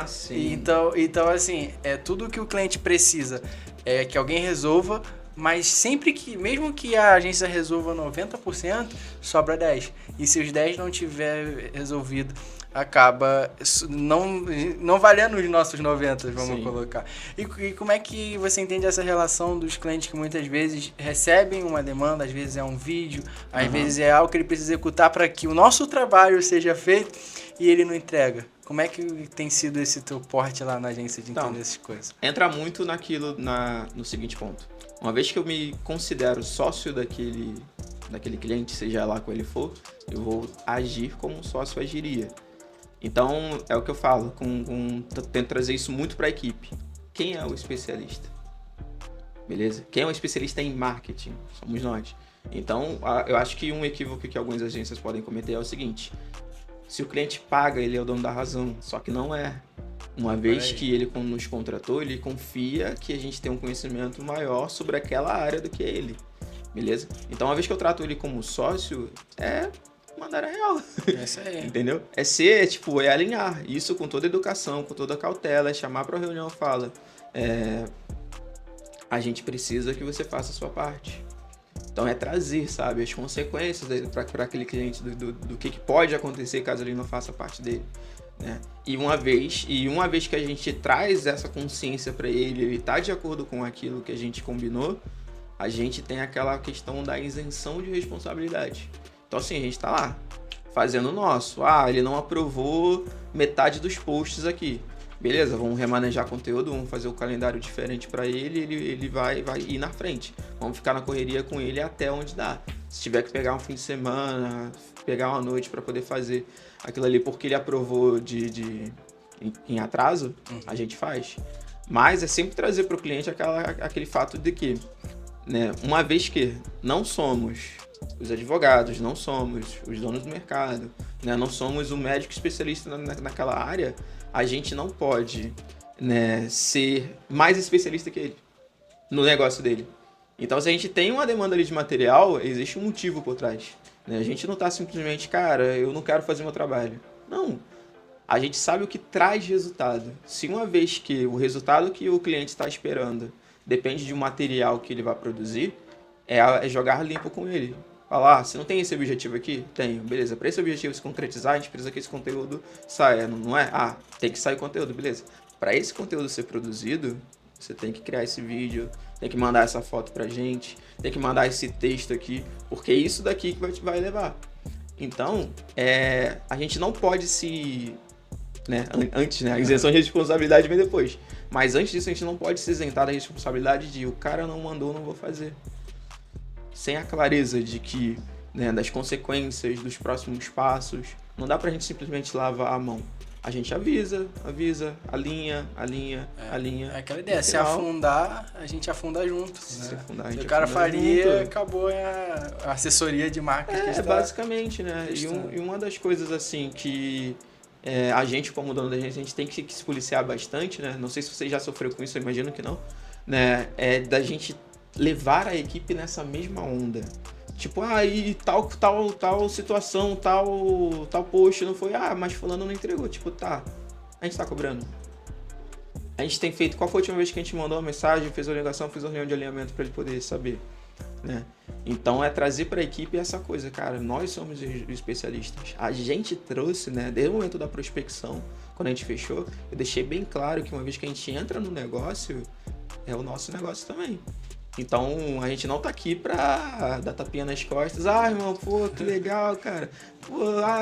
A: Sim.
B: Então assim, tudo que o cliente precisa é que alguém resolva, mas sempre que, mesmo que a agência resolva 90%, sobra 10%. E se os 10% não tiver resolvido, acaba não valendo os nossos 90%, vamos colocar. E como é que você entende essa relação dos clientes que muitas vezes recebem uma demanda, às vezes é um vídeo, às vezes é algo que ele precisa executar para que o nosso trabalho seja feito e ele não entrega? Como é que tem sido esse teu porte lá na agência de entender essas coisas?
A: Entra muito no seguinte ponto. Uma vez que eu me considero sócio daquele cliente, seja lá qual ele for, eu vou agir como um sócio agiria. Então, é o que eu falo, tento trazer isso muito para a equipe. Quem é o especialista? Beleza? Quem é o especialista em marketing? Somos nós. Então, eu acho que um equívoco que algumas agências podem cometer é o seguinte: se o cliente paga, ele é o dono da razão, só que não é. Uma vez que ele nos contratou, ele confia que a gente tem um conhecimento maior sobre aquela área do que ele, beleza? Então, uma vez que eu trato ele como sócio, é mandar a real.
B: É isso aí.
A: Entendeu? É alinhar isso com toda educação, com toda cautela, é chamar para reunião e fala, a gente precisa que você faça a sua parte. Então é trazer, sabe, as consequências para aquele cliente do que pode acontecer caso ele não faça parte dele, né? E uma vez que a gente traz essa consciência para ele tá de acordo com aquilo que a gente combinou, a gente tem aquela questão da isenção de responsabilidade. Então assim, a gente tá lá, fazendo o nosso. Ele não aprovou metade dos posts aqui. Beleza, vamos remanejar conteúdo, vamos fazer o calendário diferente para ele vai ir na frente. Vamos ficar na correria com ele até onde dá. Se tiver que pegar um fim de semana, pegar uma noite para poder fazer aquilo ali porque ele aprovou em atraso, a gente faz. Mas é sempre trazer para o cliente aquele fato de que, né, uma vez que não somos os advogados, não somos os donos do mercado, né, não somos o médico especialista naquela área, a gente não pode, né, ser mais especialista que ele no negócio dele. Então, se a gente tem uma demanda ali de material, existe um motivo por trás, né? A gente não está simplesmente, cara, eu não quero fazer meu trabalho. Não. A gente sabe o que traz resultado. Se uma vez que o resultado que o cliente está esperando depende de um material que ele vai produzir, é jogar limpo com ele. Falar, você não tem esse objetivo aqui? Tenho. Beleza, para esse objetivo se concretizar, a gente precisa que esse conteúdo saia, não é? Tem que sair conteúdo, beleza. Para esse conteúdo ser produzido, você tem que criar esse vídeo, tem que mandar essa foto pra gente, tem que mandar esse texto aqui, porque é isso daqui que vai levar. Então, a gente não pode antes, né? A isenção de responsabilidade vem depois. Mas antes disso, a gente não pode se isentar da responsabilidade de o cara não mandou, não vou fazer. Sem a clareza de que, né, das consequências, dos próximos passos, não dá pra gente simplesmente lavar a mão. A gente avisa, alinha.
B: É aquela ideia, se afundar, a gente afunda junto. Né?
A: Se afundar, a gente
B: o cara faria,
A: junto.
B: Acabou a assessoria de marketing.
A: Basicamente, né? E uma das coisas, assim, que a gente, como dono da agência, a gente tem que se policiar bastante, né? Não sei se você já sofreu com isso, eu imagino que não. Né? É da gente levar a equipe nessa mesma onda. Tipo, e tal situação, tal post não foi, mas fulano não entregou. Tipo, a gente tá cobrando. A gente tem feito, qual foi a última vez que a gente mandou uma mensagem, fez uma ligação, fez uma reunião de alinhamento para ele poder saber, né? Então é trazer para a equipe essa coisa, cara, nós somos os especialistas. A gente trouxe, né, desde o momento da prospecção, quando a gente fechou, eu deixei bem claro que uma vez que a gente entra no negócio, é o nosso negócio também. Então, a gente não tá aqui pra dar tapinha nas costas. Irmão, que legal, cara.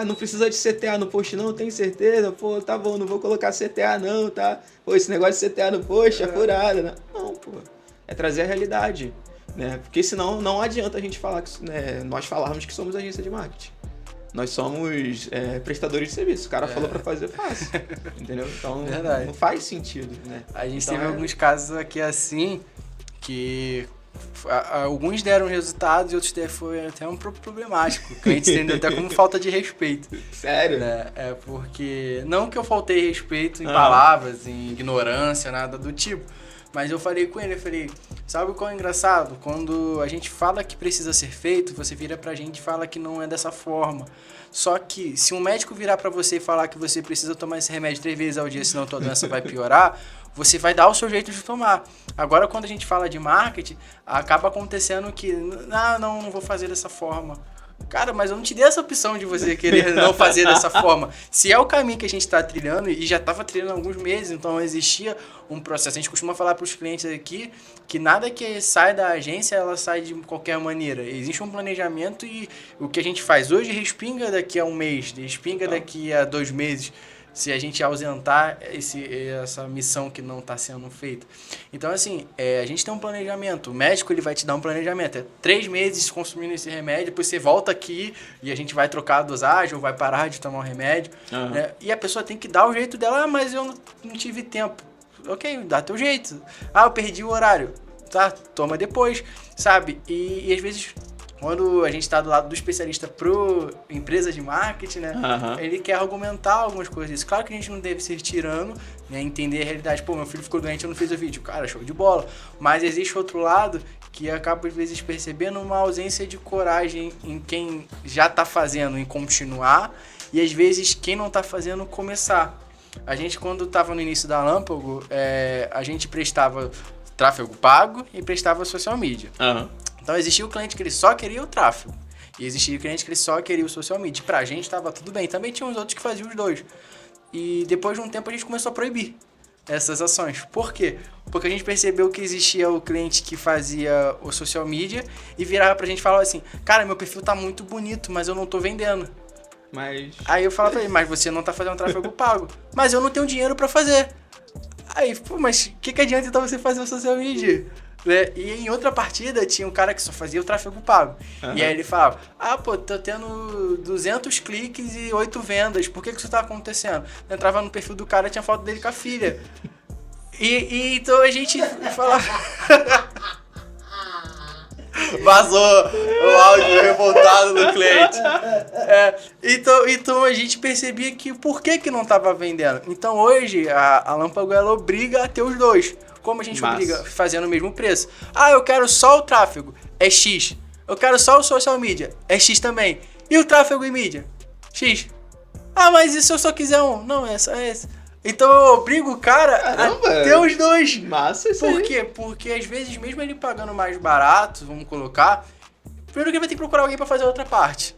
A: Não precisa de CTA no post não, tem certeza? Tá bom, não vou colocar CTA não, tá? Esse negócio de CTA no post é furada, né? Não, é trazer a realidade, né? Porque senão não adianta a gente falar que, né, nós falarmos que somos agência de marketing. Nós somos prestadores de serviço. O cara falou pra fazer, fácil. Entendeu? Então, não faz sentido, né?
B: A gente teve alguns casos aqui assim, que alguns deram resultados e outros foi até um pouco problemático, que a gente entendeu até como falta de respeito.
A: Sério?
B: Porque, não que eu faltei respeito em palavras, em ignorância, nada do tipo, mas eu falei com ele, sabe qual é engraçado? Quando a gente fala que precisa ser feito, você vira pra gente e fala que não é dessa forma. Só que, se um médico virar pra você e falar que você precisa tomar esse remédio 3 vezes ao dia, senão tua doença vai piorar, você vai dar o seu jeito de tomar. Agora, quando a gente fala de marketing, acaba acontecendo que, não vou fazer dessa forma. Cara, mas eu não te dei essa opção de você querer não fazer dessa forma. Se é o caminho que a gente está trilhando, e já estava trilhando há alguns meses, então existia um processo. A gente costuma falar para os clientes aqui que nada que sai da agência, ela sai de qualquer maneira. Existe um planejamento e o que a gente faz hoje respinga daqui a um mês, respinga daqui a 2 meses, se a gente ausentar essa missão que não está sendo feita. Então, assim, a gente tem um planejamento. O médico ele vai te dar um planejamento. 3 meses consumindo esse remédio, depois você volta aqui e a gente vai trocar a dosagem ou vai parar de tomar o remédio. Né? E a pessoa tem que dar o jeito dela. Mas eu não tive tempo. Ok, dá teu jeito. Eu perdi o horário. Tá, toma depois, sabe? E às vezes quando a gente está do lado do especialista pro empresa de marketing, né? Ele quer argumentar algumas coisas. Claro que a gente não deve ser tirano, né? Entender a realidade. Pô, meu filho ficou doente, eu não fiz o vídeo. Cara, show de bola. Mas existe outro lado que acaba, às vezes, percebendo uma ausência de coragem em quem já tá fazendo, em continuar. E, às vezes, quem não tá fazendo, começar. A gente, quando tava no início da Lâmpago, a gente prestava tráfego pago e prestava social media. Então existia o cliente que ele só queria o tráfego. E existia o cliente que ele só queria o social media. Pra gente tava tudo bem. Também tinha uns outros que faziam os dois. E depois de um tempo a gente começou a proibir essas ações. Por quê? Porque a gente percebeu que existia o cliente que fazia o social media e virava pra gente e falava assim: cara, meu perfil tá muito bonito, mas eu não tô vendendo. Aí eu falava pra ele: mas você não tá fazendo tráfego pago. Mas eu não tenho dinheiro pra fazer. Aí, pô, mas o que adianta então você fazer o social media? Né? E em outra partida tinha um cara que só fazia o tráfego pago. E aí ele falava: ah, pô, tô tendo 200 cliques e 8 vendas, por que isso tá acontecendo? Eu entrava no perfil do cara e tinha foto dele com a filha. E então a gente falava... Vazou o áudio revoltado do cliente. Então a gente percebia que por que não tava vendendo. Então hoje a Lâmpago, ela obriga a ter os dois. Como a gente obriga? Fazendo o mesmo preço. Ah, eu quero só o tráfego, é X. Eu quero só o social media, é X também. E o tráfego e mídia? X. Ah, mas e se eu só quiser um? Não, é só esse. Então eu obrigo o cara a ter os dois.
A: Massa isso
B: Por quê? Porque às vezes, mesmo ele pagando mais barato, vamos colocar, primeiro que ele vai ter que procurar alguém pra fazer a outra parte.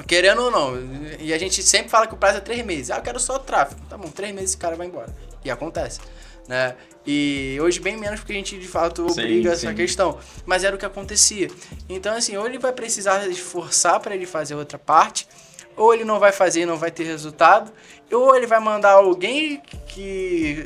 B: Querendo ou não. E a gente sempre fala que o prazo é 3 meses. Ah, eu quero só tráfego. Tá bom, 3 meses esse cara vai embora. E acontece. Né? E hoje bem menos porque a gente de fato obriga essa questão, mas era o que acontecia. Então assim, ou ele vai precisar esforçar para ele fazer outra parte, ou ele não vai fazer e não vai ter resultado, ou ele vai mandar alguém que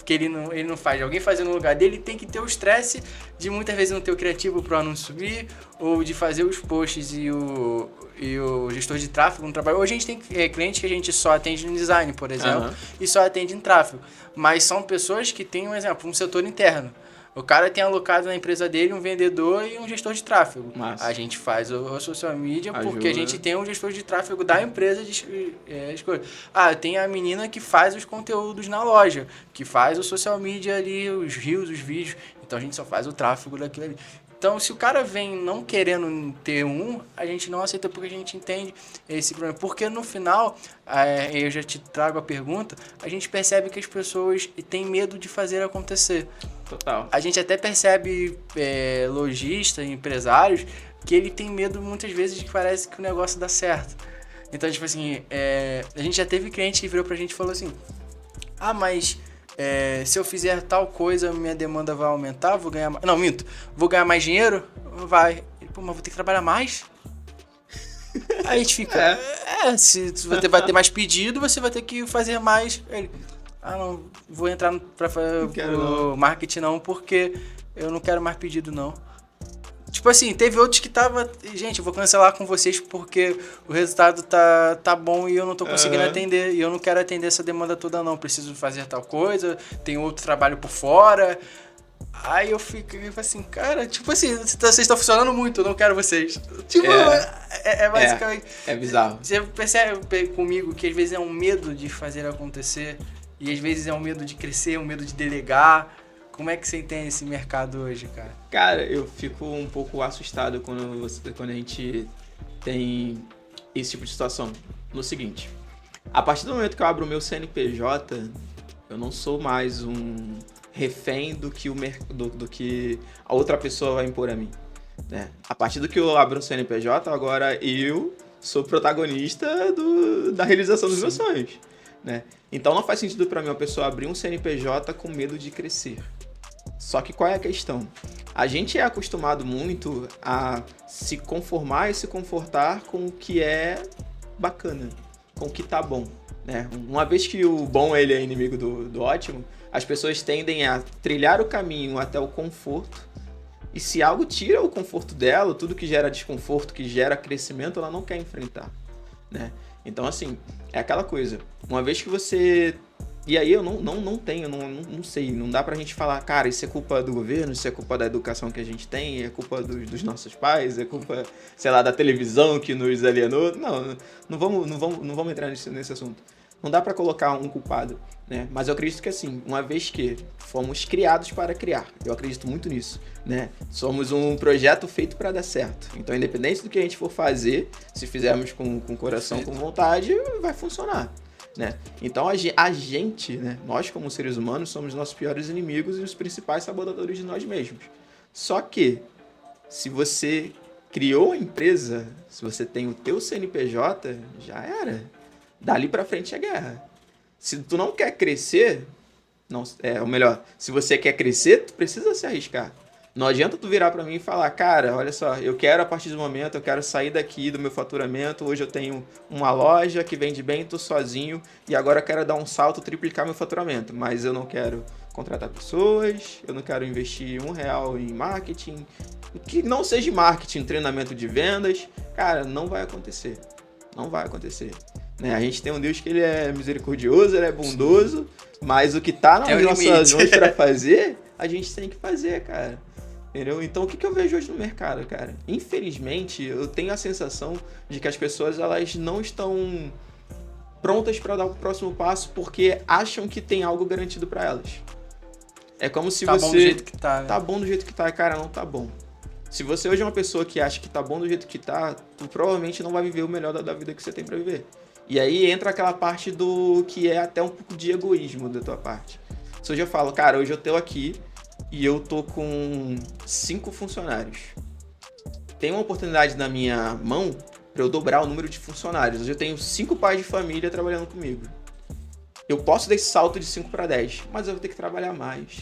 B: ele não faz, alguém fazer no lugar dele. Tem que ter o estresse de muitas vezes não ter o criativo para o anúncio subir, ou de fazer os posts e o gestor de tráfego no trabalho. Hoje a gente tem clientes que a gente só atende no design, por exemplo, e só atende em tráfego. Mas são pessoas que têm, um exemplo, um setor interno. O cara tem alocado na empresa dele um vendedor e um gestor de tráfego. Massa. A gente faz o social media porque a gente tem um gestor de tráfego da empresa de escolha. Ah, tem a menina que faz os conteúdos na loja, que faz o social media ali, os reels, os vídeos. Então a gente só faz o tráfego daquilo ali. Então, se o cara vem não querendo ter a gente não aceita porque a gente entende esse problema. Porque no final, eu já te trago a pergunta, a gente percebe que as pessoas têm medo de fazer acontecer.
A: Total.
B: A gente até percebe lojistas, empresários, que ele tem medo muitas vezes de que parece que o negócio dá certo. Então, tipo assim, a gente já teve cliente que virou pra gente e falou assim: ah, mas... se eu fizer tal coisa, minha demanda vai aumentar, vou ganhar mais... Não, minto. Vou ganhar mais dinheiro? Vai. Pô, mas vou ter que trabalhar mais? Aí a gente fica... se você vai ter mais pedido, você vai ter que fazer mais. Ele... Ah, não, vou entrar pra o marketing não, porque eu não quero mais pedido, não. Tipo assim, teve outros que tava... Gente, eu vou cancelar com vocês porque o resultado tá bom e eu não tô conseguindo atender. E eu não quero atender essa demanda toda, não. Preciso fazer tal coisa, tem outro trabalho por fora. Aí eu fico assim, cara, tipo assim, vocês estão funcionando muito, eu não quero vocês. Tipo, basicamente...
A: É bizarro.
B: Você percebe comigo que às vezes é um medo de fazer acontecer e às vezes é um medo de crescer, um medo de delegar. Como é que você entende esse mercado hoje, cara?
A: Cara, eu fico um pouco assustado quando a gente tem esse tipo de situação. No seguinte, a partir do momento que eu abro o meu CNPJ, eu não sou mais um refém do que a outra pessoa vai impor a mim. Né? A partir do que eu abro um CNPJ, agora eu sou protagonista da realização dos meus sonhos. Né? Então não faz sentido para mim uma pessoa abrir um CNPJ com medo de crescer. Só que qual é a questão? A gente é acostumado muito a se conformar e se confortar com o que é bacana, com o que tá bom. Né? Uma vez que o bom ele é inimigo do ótimo, as pessoas tendem a trilhar o caminho até o conforto. E se algo tira o conforto dela, tudo que gera desconforto, que gera crescimento, ela não quer enfrentar. Né? Então, assim, é aquela coisa. Uma vez que você E aí eu não sei, não dá pra gente falar, cara, isso é culpa do governo, isso é culpa da educação que a gente tem, é culpa dos nossos pais, é culpa, sei lá, da televisão que nos alienou. Não vamos entrar nesse assunto. Não dá pra colocar um culpado, né? Mas eu acredito que assim, uma vez que fomos criados para criar, eu acredito muito nisso, né? Somos um projeto feito para dar certo. Então, independente do que a gente for fazer, se fizermos com coração, com vontade, vai funcionar, né? Então, a gente, né? Nós como seres humanos, somos nossos piores inimigos e os principais sabotadores de nós mesmos. Só que, se você criou a empresa, se você tem o teu CNPJ, já era. Dali pra frente é guerra. Se tu não quer crescer, ou melhor, se você quer crescer, tu precisa se arriscar. Não adianta tu virar pra mim e falar, cara, olha só, eu quero a partir do momento, eu quero sair daqui do meu faturamento, hoje eu tenho uma loja que vende bem, tô sozinho, e agora eu quero dar um salto, triplicar meu faturamento, mas eu não quero contratar pessoas, eu não quero investir R$1 em marketing, que não seja marketing, treinamento de vendas, cara, não vai acontecer. Não vai acontecer. Né? A gente tem um Deus que ele é misericordioso, ele é bondoso, mas o que tá nas nossas mãos pra fazer, a gente tem que fazer, cara. Entendeu? Então, o que eu vejo hoje no mercado, cara? Infelizmente, eu tenho a sensação de que as pessoas, elas não estão prontas para dar o próximo passo porque acham que tem algo garantido para elas. É como se
B: tá bom do jeito que tá, né?
A: Tá bom do jeito que tá, cara, não tá bom. Se você hoje é uma pessoa que acha que tá bom do jeito que tá, tu provavelmente não vai viver o melhor da vida que você tem pra viver. E aí entra aquela parte do que é até um pouco de egoísmo da tua parte. Se hoje eu falo, cara, hoje eu tô aqui e eu tô com 5 funcionários. Tem uma oportunidade na minha mão pra eu dobrar o número de funcionários. Hoje eu tenho 5 pais de família trabalhando comigo. Eu posso dar esse salto de 5 para 10, mas eu vou ter que trabalhar mais.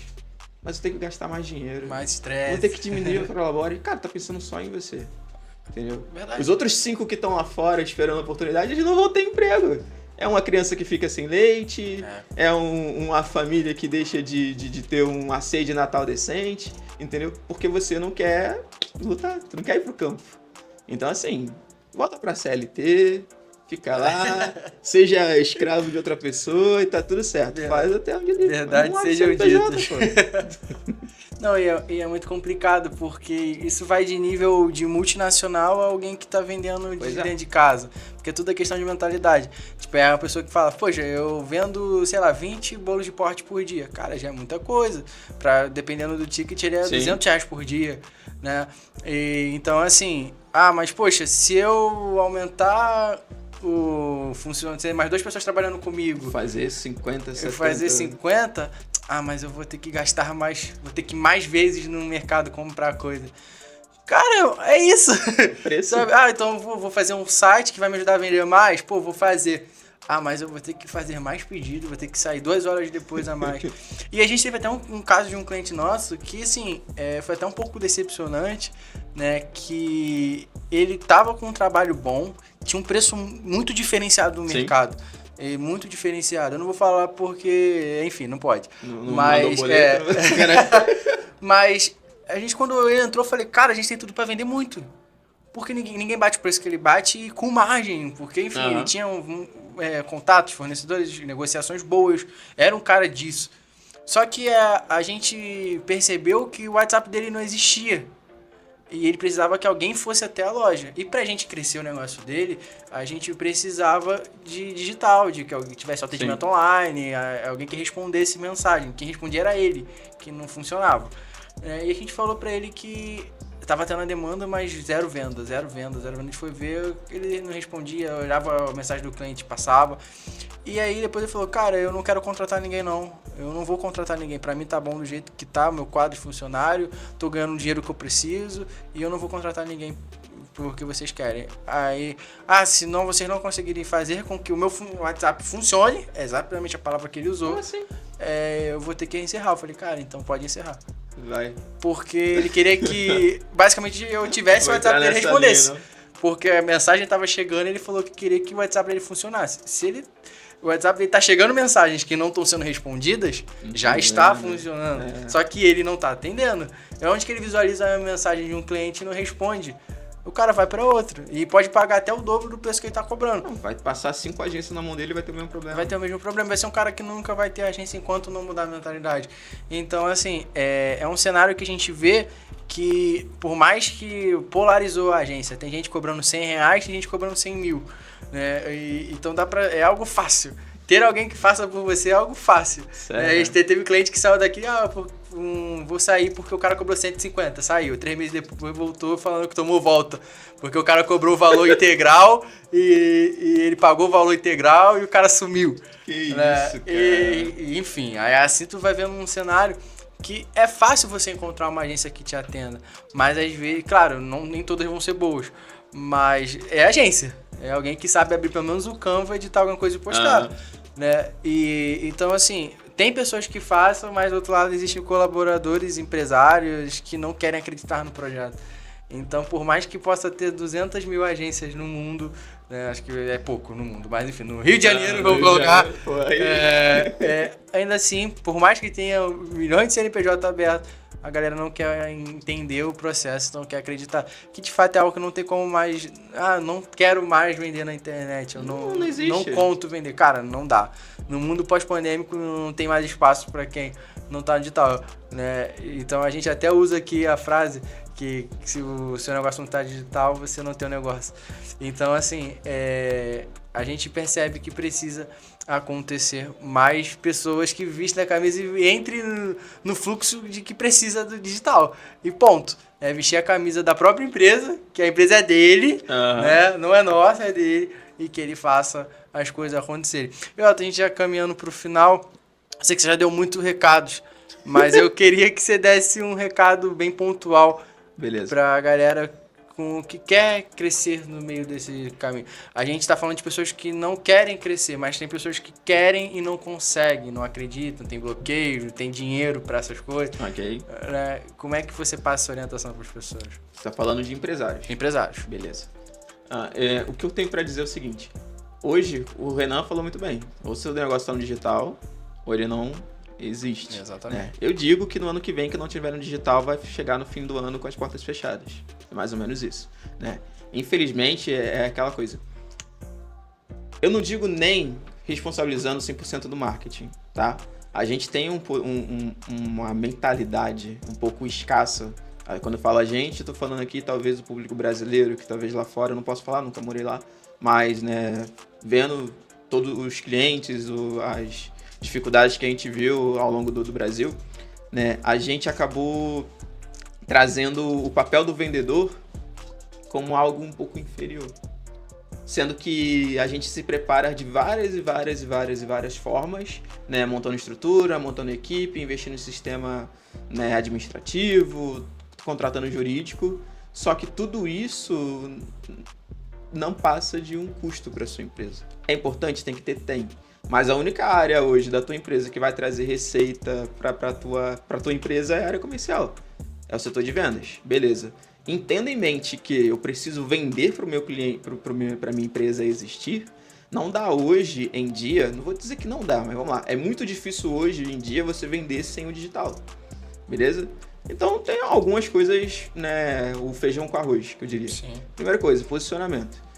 A: Mas eu tenho que gastar mais dinheiro.
B: Mais estresse.
A: Vou ter que diminuir o trabalho. Cara, tá pensando só em você. Entendeu?
B: Verdade.
A: Os outros 5 que estão lá fora esperando a oportunidade, eles não vão ter emprego. É uma criança que fica sem leite, é uma família que deixa de ter uma ceia de Natal decente, entendeu? Porque você não quer lutar, tu não quer ir pro campo. Então, assim, volta pra CLT, fica lá, seja escravo de outra pessoa e tá tudo certo.
B: Verdade.
A: Faz até onde ele...
B: Verdade seja o dito. Não, e é muito complicado, porque isso vai de nível de multinacional a alguém que tá vendendo dentro de casa. Porque tudo é questão de mentalidade. Tipo, é uma pessoa que fala, poxa, eu vendo, sei lá, 20 bolos de pote por dia. Cara, já é muita coisa. Dependendo do ticket, ele é R$200 por dia, né? Então, assim, mas poxa, se eu aumentar ter mais 2 pessoas trabalhando comigo.
A: Fazer 50, 70.
B: Fazer 50, mas eu vou ter que gastar mais, vou ter que ir mais vezes no mercado comprar coisa. Cara, é isso.
A: Preço.
B: Sabe? Então eu vou fazer um site que vai me ajudar a vender mais. Pô, vou fazer. Mas eu vou ter que fazer mais pedido, vou ter que sair 2 horas depois a mais. E a gente teve até um caso de um cliente nosso que, assim, foi até um pouco decepcionante, né? Que ele tava com um trabalho bom, tinha um preço muito diferenciado do mercado. Muito diferenciado. Eu não vou falar porque, enfim, não pode. Mas, mas a gente, quando ele entrou, eu falei, cara, a gente tem tudo pra vender muito. Porque ninguém bate o preço que ele bate com margem. Porque, enfim, ele tinha contatos, fornecedores, negociações boas. Era um cara disso. Só que a gente percebeu que o WhatsApp dele não existia. E ele precisava que alguém fosse até a loja. E pra gente crescer o negócio dele, a gente precisava de digital, de que alguém tivesse atendimento online, alguém que respondesse mensagem. Quem respondia era ele, que não funcionava. E a gente falou pra ele que tava tendo a demanda, mas zero venda. A gente foi ver, ele não respondia, olhava a mensagem do cliente, passava. E aí depois ele falou, cara, eu não quero contratar ninguém não. Eu não vou contratar ninguém. Pra mim tá bom do jeito que tá, meu quadro de funcionário, tô ganhando o dinheiro que eu preciso e eu não vou contratar ninguém porque vocês querem. Aí, senão vocês não conseguirem fazer com que o meu WhatsApp funcione, é exatamente a palavra que ele usou.
A: Como assim?
B: Eu vou ter que encerrar. Eu falei, cara, então pode encerrar.
A: Vai.
B: Porque ele queria que, basicamente, eu tivesse o WhatsApp dele respondesse. Linha, porque a mensagem estava chegando e ele falou que queria que o WhatsApp dele funcionasse. Se o WhatsApp dele tá chegando mensagens que não estão sendo respondidas, já está funcionando. Só que ele não tá atendendo. É onde que ele visualiza a mensagem de um cliente e não responde. o cara vai para outro. E pode pagar até o dobro do preço que ele tá cobrando.
A: Não, vai passar 5 agências na mão dele e vai ter o mesmo problema.
B: Vai ter o mesmo problema. Vai ser um cara que nunca vai ter agência enquanto não mudar a mentalidade. Então, assim, é um cenário que a gente vê que, por mais que polarizou a agência, tem gente cobrando R$100, tem gente cobrando 100 mil. Né? Então é algo fácil. Ter alguém que faça por você é algo fácil. A gente teve cliente que saiu daqui, vou sair porque o cara cobrou 150, saiu. 3 meses depois voltou falando que tomou volta. Porque o cara cobrou o valor integral e ele pagou o valor integral e o cara sumiu.
A: Que isso,
B: né?
A: cara.
B: Enfim, aí assim tu vai vendo um cenário que é fácil você encontrar uma agência que te atenda. Mas às vezes, claro, nem todas vão ser boas. Mas é agência. É alguém que sabe abrir pelo menos o Canva, editar alguma coisa e postar. Né? Então, assim, tem pessoas que façam, mas do outro lado existem colaboradores, empresários que não querem acreditar no projeto. Então, por mais que possa ter 200 mil agências no mundo, né, acho que é pouco no mundo, mas enfim, no Rio de Janeiro, vamos colocar, ainda assim, por mais que tenha milhões de CNPJ abertos, a galera não quer entender o processo, não quer acreditar. Que de fato é algo que não tem como mais... não quero mais vender na internet. Eu não
A: existe.
B: Não conto vender. Cara, não dá. No mundo pós-pandêmico não tem mais espaço para quem não tá no digital. Né? Então a gente até usa aqui a frase que se o seu negócio não tá digital, você não tem um negócio. Então, assim, a gente percebe que precisa acontecer mais pessoas que vestem a camisa e entrem no fluxo de que precisa do digital. E ponto. Vestir a camisa da própria empresa, que a empresa é dele, né? Não é nossa, é dele, e que ele faça as coisas acontecerem. E, a gente já caminhando pro final, sei que você já deu muitos recados, mas eu queria que você desse um recado bem pontual.
A: Beleza.
B: Pra galera que quer crescer no meio desse caminho. A gente tá falando de pessoas que não querem crescer, mas tem pessoas que querem e não conseguem, não acreditam, tem bloqueio, tem dinheiro para essas coisas.
A: Ok.
B: Como é que você passa essa orientação para as pessoas?
A: Você tá falando de empresários.
B: Empresários.
A: Beleza. O que eu tenho para dizer é o seguinte. Hoje, o Renan falou muito bem. Ou seu negócio tá no digital, ou ele não existe.
B: Exatamente.
A: Né? Eu digo que no ano que vem, que não tiver no digital, vai chegar no fim do ano com as portas fechadas. É mais ou menos isso. Né? Infelizmente, é aquela coisa. Eu não digo nem responsabilizando 100% do marketing, tá? A gente tem uma mentalidade um pouco escassa. Quando eu falo a gente, eu tô falando aqui talvez o público brasileiro, que talvez lá fora, eu não posso falar, nunca morei lá, mas, né, vendo todos os clientes, as dificuldades que a gente viu ao longo do Brasil, né, a gente acabou trazendo o papel do vendedor como algo um pouco inferior. Sendo que a gente se prepara de várias formas, né, montando estrutura, montando equipe, investindo em sistema, né, administrativo, contratando jurídico, só que tudo isso não passa de um custo para sua empresa. É importante? Tem que ter, tem. Mas a única área hoje da tua empresa que vai trazer receita para tua empresa é a área comercial. É o setor de vendas. Beleza. Entenda em mente que eu preciso vender para o meu cliente, para minha empresa existir. Não dá hoje em dia, não vou dizer que não dá, mas vamos lá. É muito difícil hoje em dia você vender sem o digital. Beleza? Então tem algumas coisas, né, o feijão com arroz, que eu diria.
B: Sim.
A: Primeira coisa, posicionamento.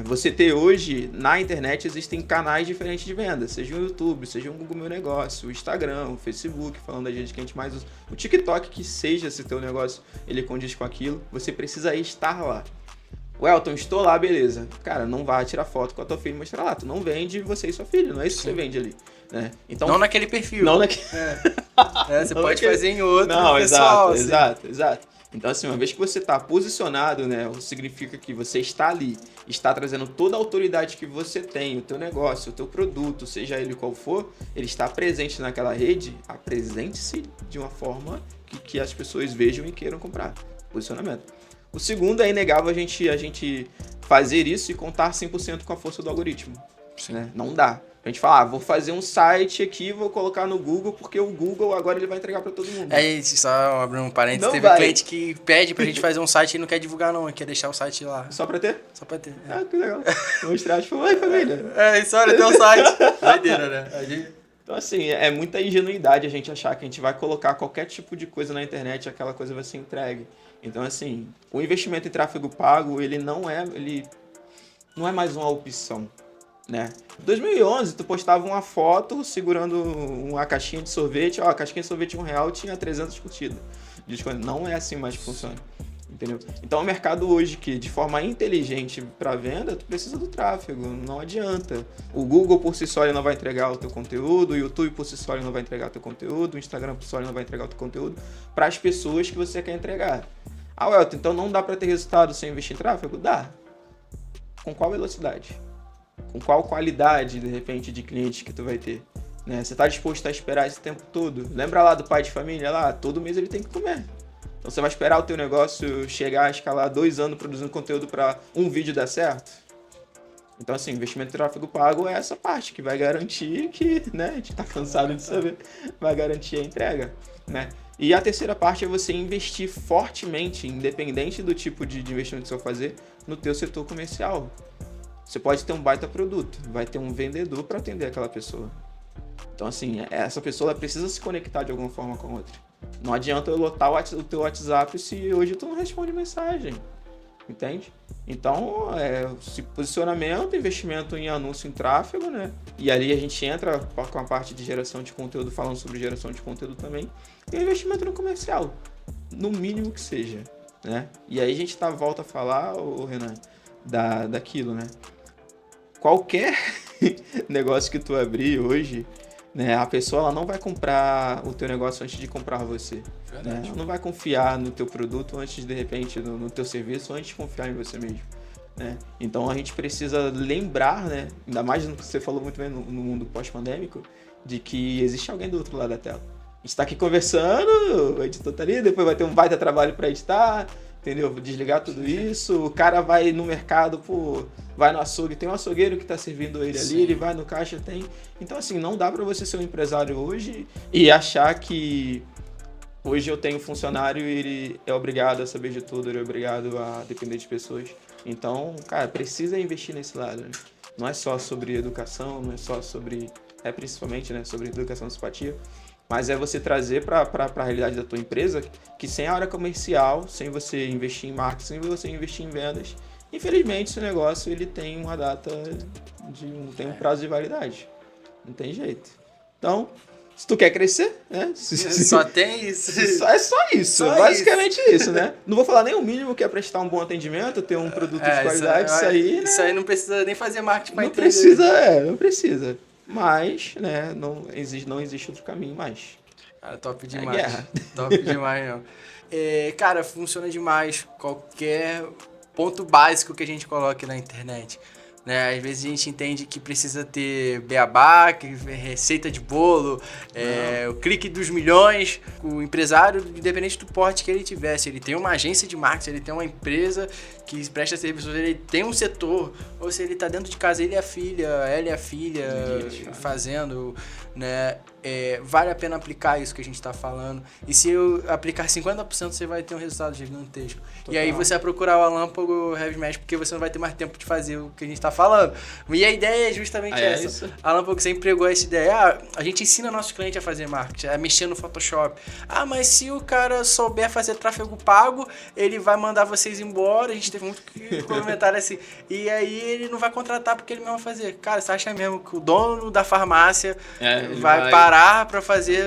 A: Você ter hoje, na internet, existem canais diferentes de venda, seja o YouTube, seja o Google Meu Negócio, o Instagram, o Facebook, falando da gente que a gente mais usa, o TikTok, que seja se teu negócio ele condiz com aquilo, você precisa estar lá. O Elton, estou lá, beleza. Cara, não vai tirar foto com a tua filha e mostrar lá, tu não vende você e sua filha, não é isso que você vende ali. Né? Então,
B: não naquele perfil.
A: Não naquele...
B: Você não pode fazer em outro
A: não,
B: pessoal.
A: Exato. Então, assim, uma vez que você está posicionado, né, significa que você está ali, está trazendo toda a autoridade que você tem, o teu negócio, o teu produto, seja ele qual for, ele está presente naquela rede, apresente-se de uma forma que as pessoas vejam e queiram comprar. Posicionamento. O segundo é inegável a gente fazer isso e contar 100% com a força do algoritmo. Né? Não dá. A gente fala, vou fazer um site aqui, vou colocar no Google, porque o Google agora ele vai entregar para todo mundo.
B: Só abrindo um parênteses,
A: não
B: teve
A: vai.
B: Um cliente que pede pra gente fazer um site e não quer divulgar não, quer deixar o site lá.
A: Só pra ter?
B: Só pra ter.
A: Ah, que legal. Vou mostrar, tipo, oi família.
B: Isso, olha, tem um site. Doideira, né?
A: Então, assim, é muita ingenuidade a gente achar que a gente vai colocar qualquer tipo de coisa na internet e aquela coisa vai ser entregue. Então, assim, o investimento em tráfego pago, ele não é mais uma opção, né? Em 2011, tu postava uma foto segurando uma caixinha de sorvete, a caixinha de sorvete R$1 tinha 300 curtidas. Não é assim mais que funciona, entendeu? Então, o mercado hoje, que de forma inteligente para venda, tu precisa do tráfego, não adianta. O Google por si só ele não vai entregar o teu conteúdo, o YouTube por si só ele não vai entregar o teu conteúdo, o Instagram por si só ele não vai entregar o teu conteúdo para as pessoas que você quer entregar. Ah, Welton, então não dá para ter resultado sem investir em tráfego? Dá. Com qual velocidade? Com qual qualidade, de repente, de cliente que tu vai ter? Né? Você está disposto a esperar esse tempo todo? Lembra lá do pai de família? Lá, todo mês ele tem que comer. Então você vai esperar o teu negócio chegar a escalar 2 anos produzindo conteúdo para um vídeo dar certo? Então, assim, investimento em tráfego pago é essa parte que vai garantir que, né, a gente tá cansado de saber, vai garantir a entrega, né? E a terceira parte é você investir fortemente, independente do tipo de investimento que você for fazer, no teu setor comercial. Você pode ter um baita produto, vai ter um vendedor para atender aquela pessoa. Então, assim, essa pessoa ela precisa se conectar de alguma forma com a outra. Não adianta eu lotar o teu WhatsApp se hoje tu não responde mensagem, entende? Então, posicionamento, investimento em anúncio em tráfego, né? E ali a gente entra com a parte de geração de conteúdo, falando sobre geração de conteúdo também. E investimento no comercial, no mínimo que seja, né? E aí a gente volta a falar, Renan, daquilo, né? Qualquer negócio que tu abrir hoje, né, a pessoa ela não vai comprar o teu negócio antes de comprar você. Né? Ela não vai confiar no teu produto antes, de repente, no teu serviço, antes de confiar em você mesmo. Né? Então a gente precisa lembrar, né, ainda mais no que você falou muito bem no mundo pós-pandêmico, de que existe alguém do outro lado da tela. A gente está aqui conversando, o editor tá ali, depois vai ter um baita trabalho para editar, entendeu? Desligar tudo isso, o cara vai no mercado, vai no açougue, tem um açougueiro que tá servindo ele ali, ele vai no caixa, tem... Então, assim, não dá para você ser um empresário hoje e achar que hoje eu tenho um funcionário e ele é obrigado a saber de tudo, ele é obrigado a depender de pessoas. Então, cara, precisa investir nesse lado, né? Não é só sobre educação, não é só sobre... principalmente, né, sobre educação e simpatia, mas é você trazer para a realidade da tua empresa que sem a área comercial, sem você investir em marketing, sem você investir em vendas, infelizmente esse negócio ele tem uma data tem um prazo de validade. Não tem jeito. Então, se tu quer crescer, né?
B: Só tem isso.
A: É só isso, basicamente isso, né? Não vou falar nem o mínimo que é prestar um bom atendimento, ter um produto de qualidade, isso aí...
B: Isso aí não precisa nem fazer marketing para entender.
A: Não precisa. Mas, né, não existe outro caminho mais.
B: Cara, top demais. Top demais, não. Cara, funciona demais qualquer ponto básico que a gente coloque na internet. Né? Às vezes a gente entende que precisa ter beabá, receita de bolo, o clique dos milhões. O empresário, independente do porte que ele tiver, se ele tem uma agência de marketing, ele tem uma empresa que presta serviços, ele tem um setor, ou se ele está dentro de casa, ela é a filha fazendo, né? Vale a pena aplicar isso que a gente está falando. E se eu aplicar 50%, você vai ter um resultado gigantesco. Total. E aí você vai procurar o Alâmpago Heavy Mesh, porque você não vai ter mais tempo de fazer o que a gente está falando. E a ideia é justamente essa. Isso. A Alâmpago sempre pregou essa ideia. A gente ensina nossos clientes a fazer marketing, a mexer no Photoshop. Mas se o cara souber fazer tráfego pago, ele vai mandar vocês embora. A gente teve muito comentário assim. E aí ele não vai contratar porque ele mesmo vai fazer. Cara, você acha mesmo que o dono da farmácia vai parar para fazer,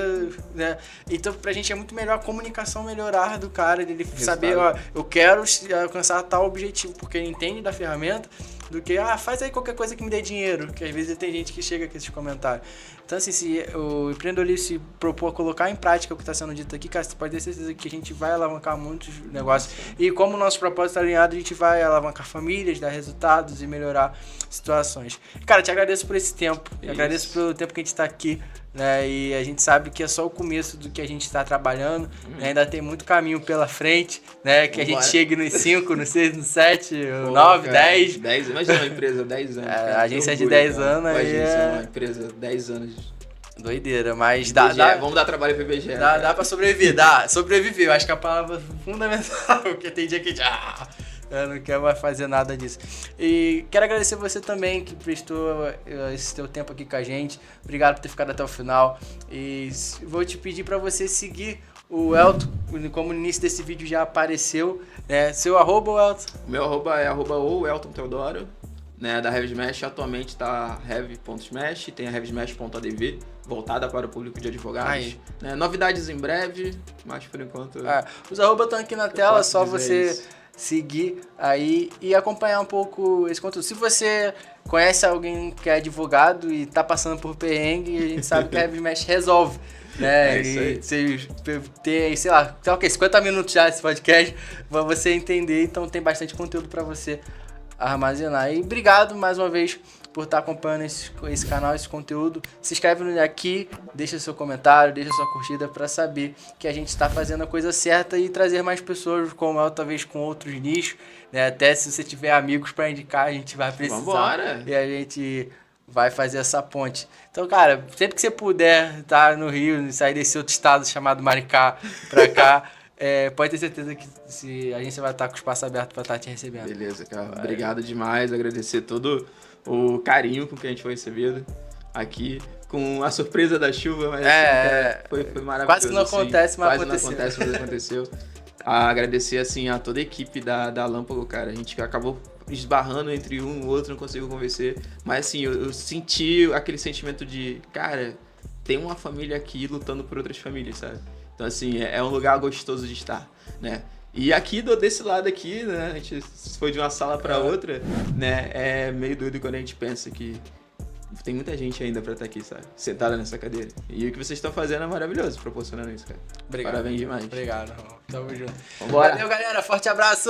B: né? Então pra gente é muito melhor a comunicação melhorar do cara, dele saber, eu quero alcançar tal objetivo, porque ele entende da ferramenta, do que, faz aí qualquer coisa que me dê dinheiro, que às vezes tem gente que chega com esses comentários. Então, assim, se o empreendedorismo se propor a colocar em prática o que está sendo dito aqui, cara, você pode ter certeza que a gente vai alavancar muitos negócios. E como o nosso propósito está alinhado, a gente vai alavancar famílias, dar resultados e melhorar situações. Cara, te agradeço por esse tempo, agradeço pelo tempo que a gente está aqui, né? E a gente sabe que é só o começo do que a gente está trabalhando, né? Ainda tem muito caminho pela frente, né? Que a gente chegue nos 5, nos 6, nos 7, 9, 10.
A: Imagina uma empresa 10 anos.
B: A agência é de 10 anos.
A: A agência é uma empresa 10 anos.
B: Doideira, mas
A: vamos dar trabalho pro IBGE.
B: Dá pra sobreviver, sobreviver. Eu acho que é a palavra fundamental, porque tem dia que eu não quero mais fazer nada disso. E quero agradecer você também que prestou esse teu tempo aqui com a gente. Obrigado por ter ficado até o final. E vou te pedir para você seguir O Elton, como no início desse vídeo já apareceu, né? Seu arroba, Elton?
A: O meu arroba é o Elton Teodoro, né, da Heavy Smash. Atualmente tá heavy.smash, tem a heavysmash.adv, voltada para o público de advogados. Né, novidades em breve, mas por enquanto...
B: os arroba estão aqui na tela, é só você seguir aí e acompanhar um pouco esse conteúdo. Se você conhece alguém que é advogado e tá passando por perrengue, a gente sabe que a Heavy Smash resolve. Né?
A: É isso aí.
B: Você ter, sei lá, 50 minutos já esse podcast pra você entender, então tem bastante conteúdo pra você armazenar. E obrigado mais uma vez por estar acompanhando esse canal, esse conteúdo. Se inscreve aqui, deixa seu comentário, deixa sua curtida pra saber que a gente está fazendo a coisa certa e trazer mais pessoas como eu, talvez com outros nichos, né? Até se você tiver amigos pra indicar, a gente vai precisar.
A: Vambora.
B: E a gente vai fazer essa ponte. Então, cara, sempre que você puder estar no Rio, sair desse outro estado chamado Maricá pra cá, pode ter certeza que a agência vai estar com o espaço aberto pra estar te recebendo.
A: Beleza, cara. Obrigado demais. Agradecer todo o carinho com que a gente foi recebido aqui. Com a surpresa da chuva, mas foi maravilhoso.
B: Quase que não acontece, mas
A: quase aconteceu. Não acontece, mas aconteceu. Agradecer, assim, a toda a equipe da Lâmpago, cara. A gente acabou esbarrando entre um e o outro, não conseguiu convencer. Mas, assim, eu senti aquele sentimento de, cara, tem uma família aqui lutando por outras famílias, sabe? Então, assim, é um lugar gostoso de estar, né? E aqui, desse lado aqui, né, a gente foi de uma sala pra outra, né, é meio doido quando a gente pensa que tem muita gente ainda pra estar aqui, sabe? Sentada nessa cadeira. E o que vocês estão fazendo é maravilhoso, proporcionando isso, cara.
B: Obrigado.
A: Parabéns demais.
B: Obrigado, irmão. Tamo junto.
A: Vambora.
B: Valeu, galera. Forte abraço.